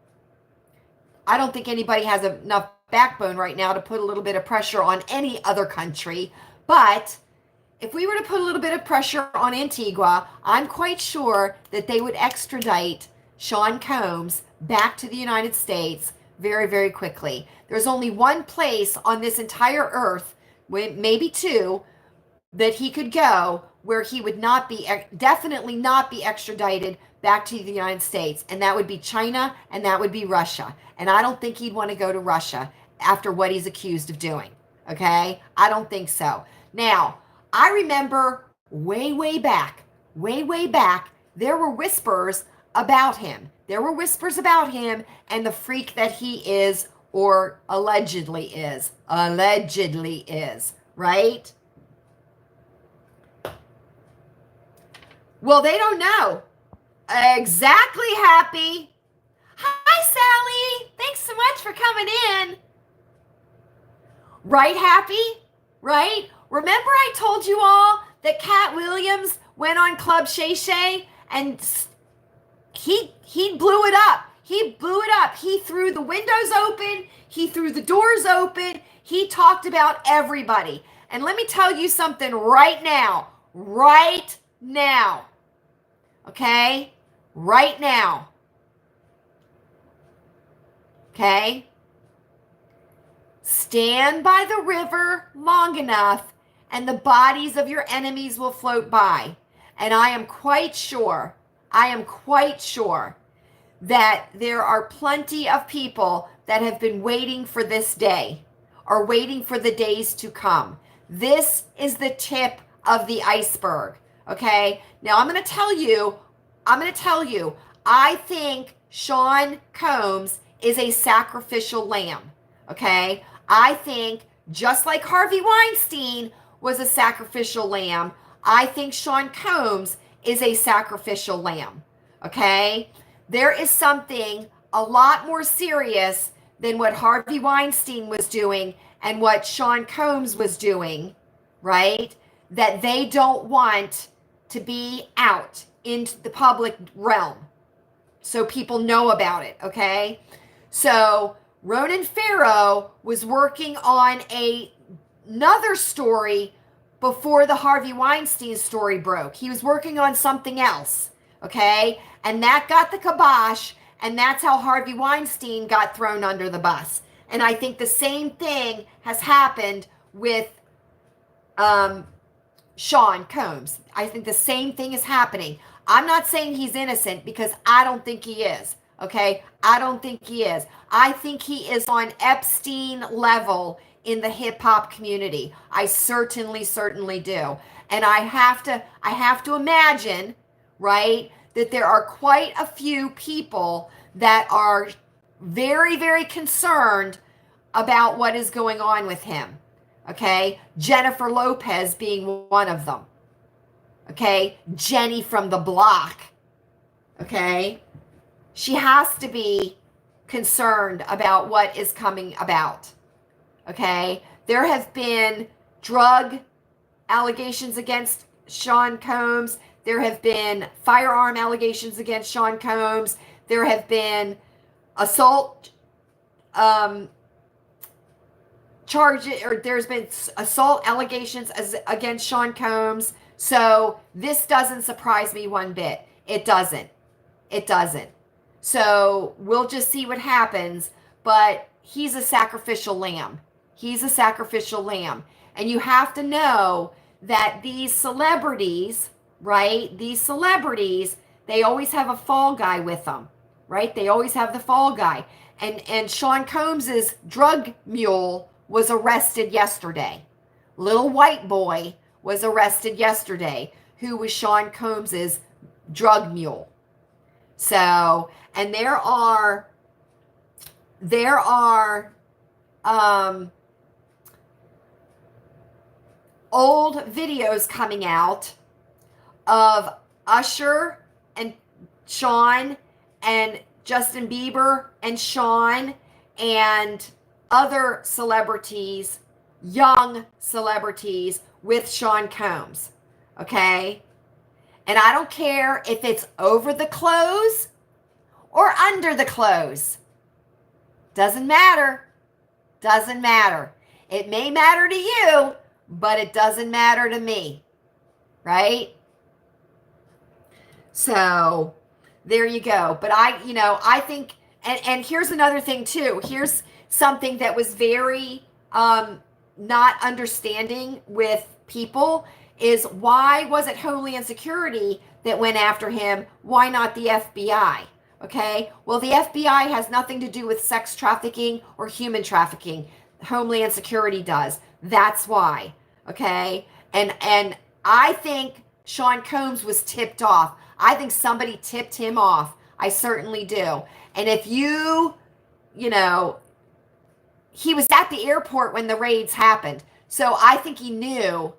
I don't think anybody has enough backbone right now to put a little bit of pressure on any other country, but if we were to put a little bit of pressure on Antigua, I'm quite sure that they would extradite Sean Combs back to the United States very, very quickly. There's only one place on this entire earth, maybe two, that he could go where he would definitely not be extradited back to the United States, and that would be China, and that would be Russia. And I don't think he'd want to go to Russia after what he's accused of doing, okay? I don't think so. Now, I remember way back, there were whispers about him. There were whispers about him and the freak that he is, or allegedly is, right? Well, they don't know. Exactly, Happy. Hi, Sally. Thanks so much for coming in. Right, Happy? Right? Remember I told you all that Cat Williams went on Club Shay Shay and he blew it up. He blew it up. He threw the windows open. He threw the doors open. He talked about everybody. And let me tell you something right now. Right now. Okay? Right now. Okay? Stand by the river long enough and the bodies of your enemies will float by. And I am quite sure that there are plenty of people that have been waiting for this day, or waiting for the days to come. This is the tip of the iceberg, okay? Now I'm going to tell you, I think Sean Combs is a sacrificial lamb, okay? I think just like Harvey Weinstein was a sacrificial lamb, I think Sean Combs is a sacrificial lamb, okay? There is something a lot more serious than what Harvey Weinstein was doing and what Sean Combs was doing, right? That they don't want to be out into the public realm so people know about it, okay? So Ronan Farrow was working on another story before the Harvey Weinstein story broke. He was working on something else, okay? And that got the kibosh, and that's how Harvey Weinstein got thrown under the bus. And I think the same thing has happened with Sean Combs. I think the same thing is happening. I'm not saying he's innocent because I don't think he is, okay? I don't think he is. I think he is on Epstein level in the hip hop community. I certainly do. And I have to imagine, right, that there are quite a few people that are very, very concerned about what is going on with him. Okay? Jennifer Lopez being one of them. Okay? Jenny from the block. Okay? She has to be concerned about what is coming about. Okay? There have been drug allegations against Sean Combs. There have been firearm allegations against Sean Combs. There have been assault charges, or there's been assault allegations against Sean Combs. So this doesn't surprise me one bit. It doesn't. So we'll just see what happens. But he's a sacrificial lamb. And you have to know that these celebrities, right? These celebrities, they always have a fall guy with them, right? They always have the fall guy. And Sean Combs's drug mule was arrested yesterday. Little white boy was arrested yesterday, who was Sean Combs's drug mule. So, and there are old videos coming out of Usher and Sean and Justin Bieber and Sean and other celebrities, young celebrities with Sean Combs. Okay? And I don't care if it's over the clothes or under the clothes. Doesn't matter. Doesn't matter. It may matter to you, but it doesn't matter to me. Right? So there you go. But I think, and here's another thing too. Here's something that was very not understanding with people is, why was it Homeland Security that went after him? Why not the FBI? Okay, well, the FBI has nothing to do with sex trafficking or human trafficking. Homeland Security does. That's why. Okay, and I think Sean Combs was tipped off. I think somebody tipped him off. I certainly do. And if he was at the airport when the raids happened. So I think he knew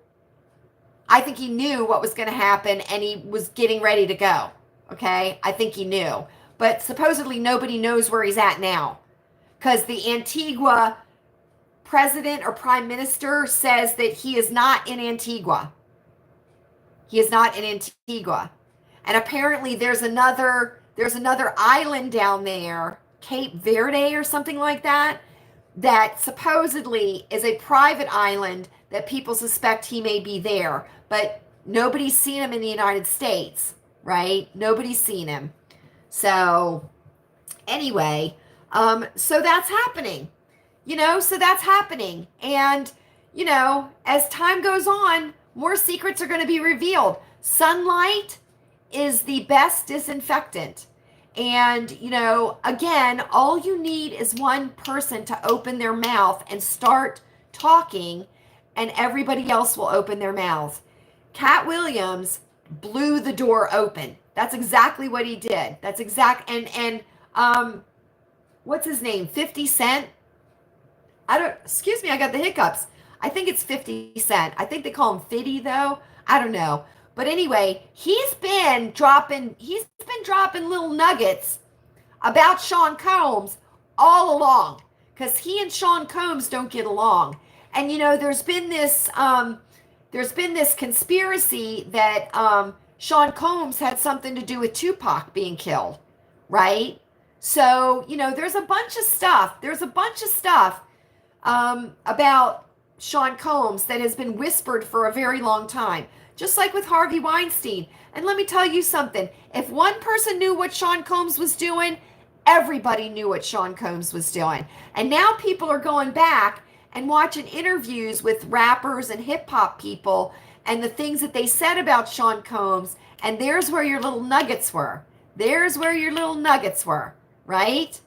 what was going to happen, and he was getting ready to go. Okay? I think he knew. But supposedly nobody knows where he's at now, because the Antigua president or prime minister says that he is not in Antigua. He is not in Antigua. And apparently there's another island down there, Cape Verde or something like that, that supposedly is a private island that people suspect he may be there. But nobody's seen him in the United States, right? Nobody's seen him. So anyway, so that's happening. So that's happening. And, as time goes on, more secrets are going to be revealed. Sunlight is the best disinfectant. And, again, all you need is one person to open their mouth and start talking, and everybody else will open their mouths. Cat Williams blew the door open. That's exactly what he did. That's exact. And what's his name? 50 Cent? Excuse me, I got the hiccups. I think it's 50 Cent. I think they call him 50 though. I don't know. But anyway, he's been dropping little nuggets about Sean Combs all along, because he and Sean Combs don't get along. And there's been this conspiracy that Sean Combs had something to do with Tupac being killed, right? So, there's a bunch of stuff. About Sean Combs that has been whispered for a very long time, just like with Harvey Weinstein. And let me tell you something. If one person knew what Sean Combs was doing, everybody knew what Sean Combs was doing. And now people are going back and watching interviews with rappers and hip hop people and the things that they said about Sean Combs. And there's where your little nuggets were. Right?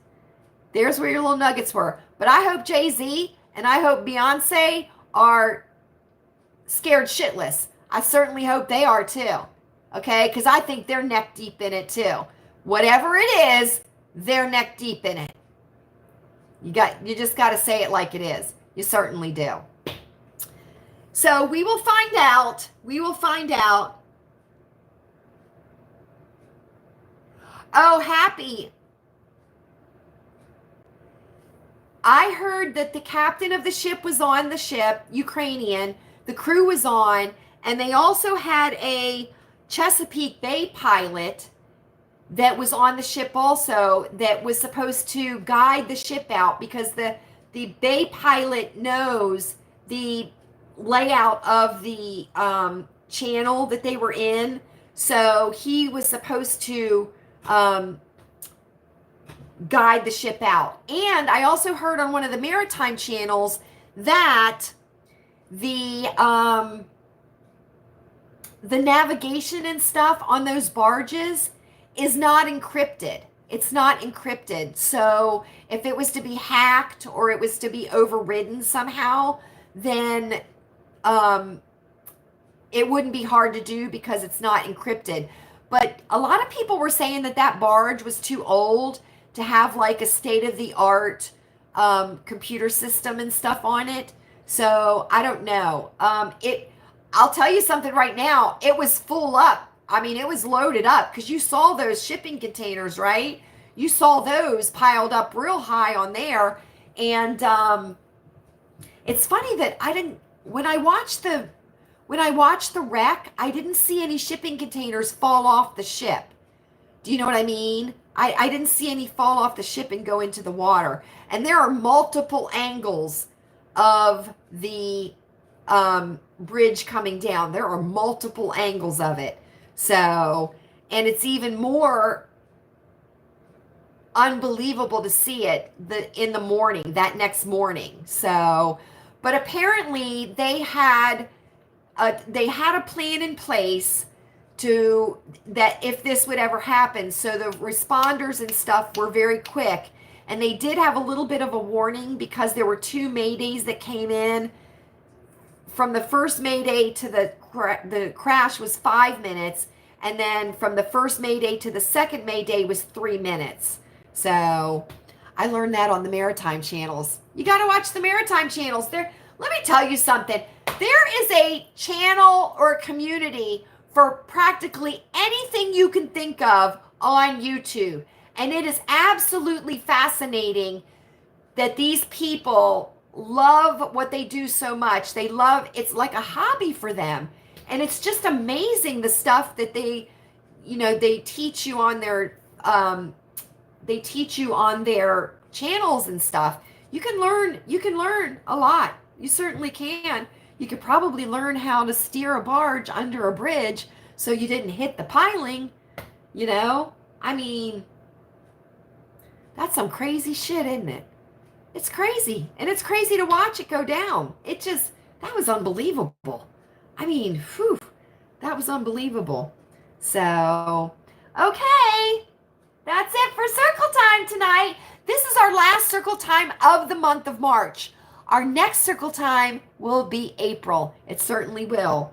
There's where your little nuggets were. But I hope Jay-Z and I hope Beyonce are scared shitless. I certainly hope they are too. Okay? Because I think they're neck deep in it too. Whatever it is, they're neck deep in it. You just got to say it like it is. You certainly do. So we will find out. Oh, Happy. I heard that the captain of the ship was on the ship, Ukrainian. The crew was on, and they also had a Chesapeake Bay pilot that was on the ship also, that was supposed to guide the ship out, because the Bay pilot knows the layout of the channel that they were in. So he was supposed to guide the ship out. And I also heard on one of the maritime channels that the the navigation and stuff on those barges is not encrypted. It's not encrypted. So if it was to be hacked or it was to be overridden somehow, then it wouldn't be hard to do because it's not encrypted. But a lot of people were saying that that barge was too old to have like a state-of-the-art computer system and stuff on it. So I don't know. I'll tell you something right now. It was full up. I mean, it was loaded up because you saw those shipping containers, right? You saw those piled up real high on there. And it's funny that when I watched the wreck, I didn't see any shipping containers fall off the ship. Do you know what I mean? I didn't see any fall off the ship and go into the water. And there are multiple angles of the bridge coming down. There are multiple angles of it. So, and it's even more unbelievable to see it in the morning, that next morning. So, but apparently they had a plan in place that if this would ever happen. So the responders and stuff were very quick, and they did have a little bit of a warning because there were 2 maydays that came in. From the first mayday to the crash was 5 minutes, and then from the first mayday to the second mayday was 3 minutes. So I learned that on the maritime channels. You got to watch the maritime channels. Let me tell you something. There is a channel or a community for practically anything you can think of on YouTube. And it is absolutely fascinating that these people love what they do so much. It's like a hobby for them. And it's just amazing the stuff that they teach you on their channels and stuff. You can learn a lot. You certainly can. You could probably learn how to steer a barge under a bridge so you didn't hit the piling, I mean, that's some crazy shit, isn't it? It's crazy. And it's crazy to watch it go down. That was unbelievable. I mean, that was unbelievable. So, okay. That's it for Circle Time tonight. This is our last Circle Time of the month of March. Our next Circle Time will be April. It certainly will.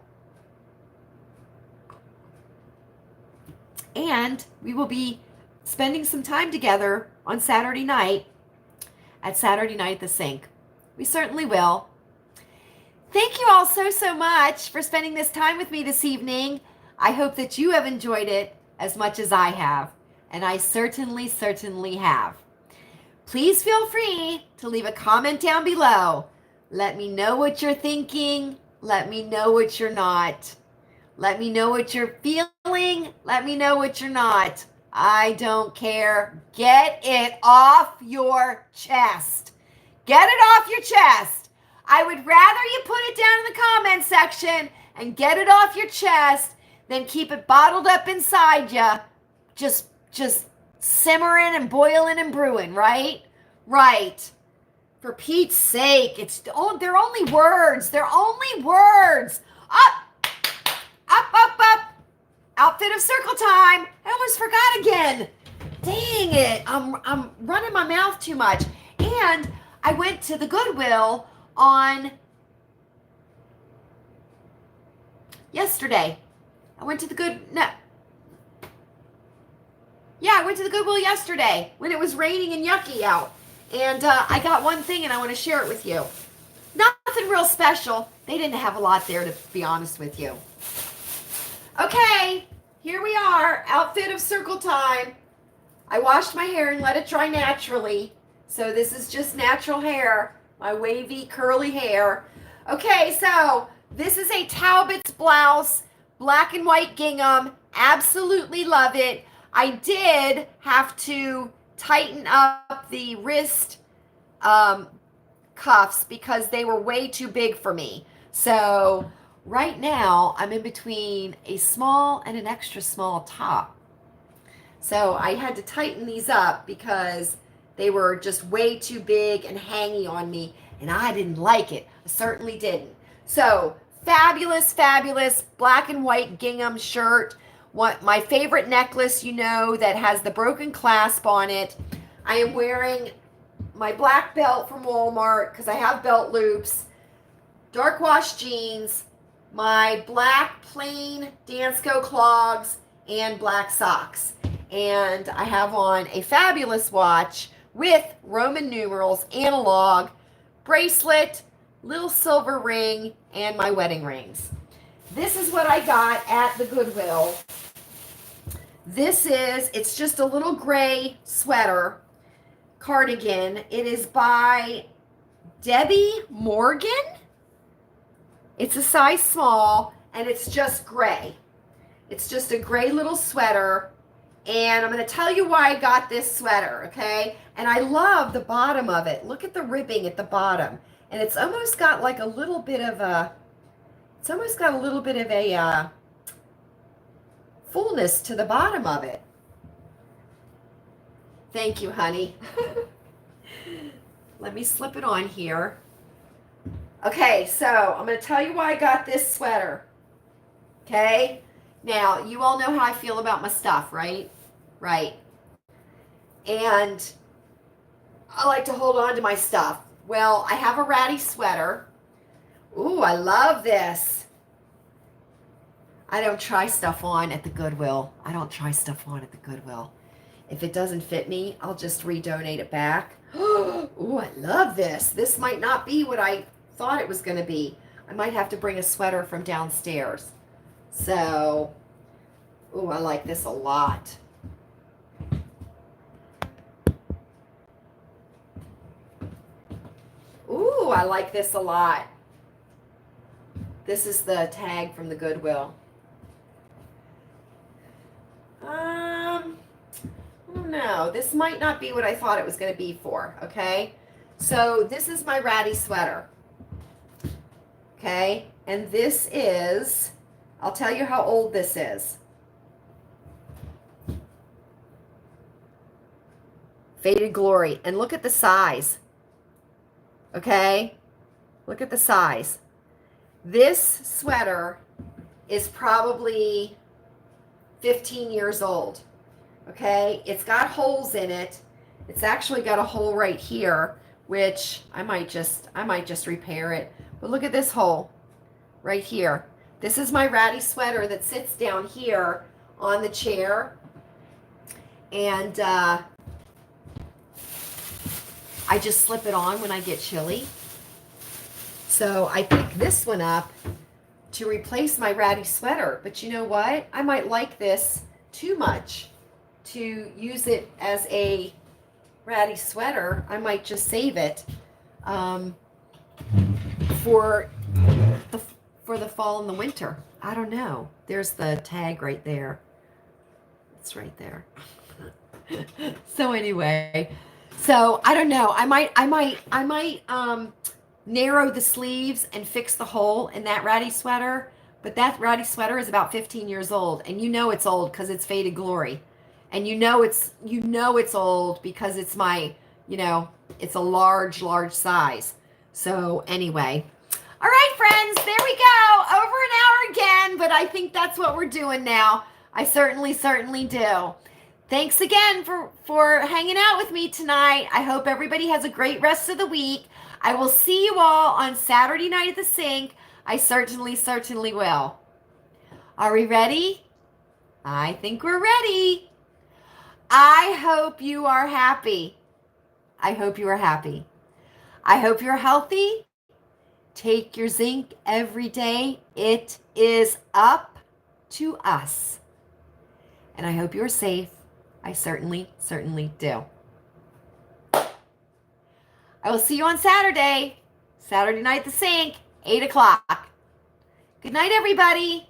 And we will be spending some time together on Saturday night at Saturday Night at the Sink. We certainly will. Thank you all so much for spending this time with me this evening. I hope that you have enjoyed it as much as I have. And I certainly have. Please feel free to leave a comment down below. Let me know what you're thinking. Let me know what you're not. Let me know what you're feeling. Let me know what you're not. I don't care. Get it off your chest. Get it off your chest. I would rather you put it down in the comment section and get it off your chest than keep it bottled up inside you. Just simmering and boiling and brewing, right? Right. For Pete's sake, they're only words. They're only words. Up. Outfit of Circle Time. I almost forgot again. Dang it. I'm running my mouth too much. And I went to the Goodwill on yesterday. I went to the Goodwill yesterday when it was raining and yucky out. And I got one thing and I want to share it with you. Nothing real special. They didn't have a lot there, to be honest with you. Okay, here we are. Outfit of Circle Time. I washed my hair and let it dry naturally. So this is just natural hair. My wavy, curly hair. Okay, so this is a Talbot's blouse. Black and white gingham. Absolutely love it. I did have to tighten up the wrist cuffs because they were way too big for me. So right now I'm in between a small and an extra small top. So I had to tighten these up because they were just way too big and hangy on me, and I didn't like it. I certainly didn't. So fabulous, fabulous black and white gingham shirt. My favorite necklace, you know, that has the broken clasp on it. I am wearing my black belt from Walmart because I have belt loops, dark wash jeans, my black plain Dansko clogs, and black socks. And I have on a fabulous watch with Roman numerals, analog, bracelet, little silver ring, and my wedding rings. This is what I got at the Goodwill. It's just a little gray sweater cardigan. It is by Debbie Morgan. It's a size small, and it's just gray. It's just a gray little sweater, and I'm going to tell you why I got this sweater, okay? And I love the bottom of it. Look at the ribbing at the bottom, and it's almost got like a little bit of a, fullness to the bottom of it. Thank you, honey. Let me slip it on here. Okay, so I'm going to tell you why I got this sweater. Okay? Now, you all know how I feel about my stuff, right? Right. And I like to hold on to my stuff. Well, I have a ratty sweater. Ooh, I love this. I don't try stuff on at the Goodwill. If it doesn't fit me, I'll just redonate it back. Ooh, I love this. This might not be what I thought it was going to be. I might have to bring a sweater from downstairs. So, ooh, I like this a lot. Ooh, I like this a lot. This is the tag from the Goodwill. I don't know. This might not be what I thought it was going to be for, okay? So this is my ratty sweater. Okay? And this is, I'll tell you how old this is. Faded Glory. And look at the size. Okay? Look at the size. This sweater is probably 15 years old. Okay? It's got holes in it. It's actually got a hole right here, which I might just repair it. But look at this hole right here. This is my ratty sweater that sits down here on the chair. And I just slip it on when I get chilly. So I picked this one up to replace my ratty sweater. But you know what? I might like this too much to use it as a ratty sweater. I might just save it for the fall and the winter. I don't know. There's the tag right there. It's right there. So anyway, so I don't know. I might narrow the sleeves and fix the hole in that ratty sweater. But that ratty sweater is about 15 years old, and you know it's old because it's Faded Glory, and you know it's old because it's my, it's a large size. So anyway, all right, friends, there we go. Over an hour again, but I think that's what we're doing now. I certainly do. Thanks again for hanging out with me tonight. I hope everybody has a great rest of the week. I will see you all on Saturday night at the sink. I certainly will. Are we ready? I think we're ready. I hope you are happy. I hope you are happy. I hope you're healthy. Take your zinc every day. It is up to us. And I hope you're safe. I certainly do. I will see you on Saturday night at the sink, 8 o'clock. Good night, everybody.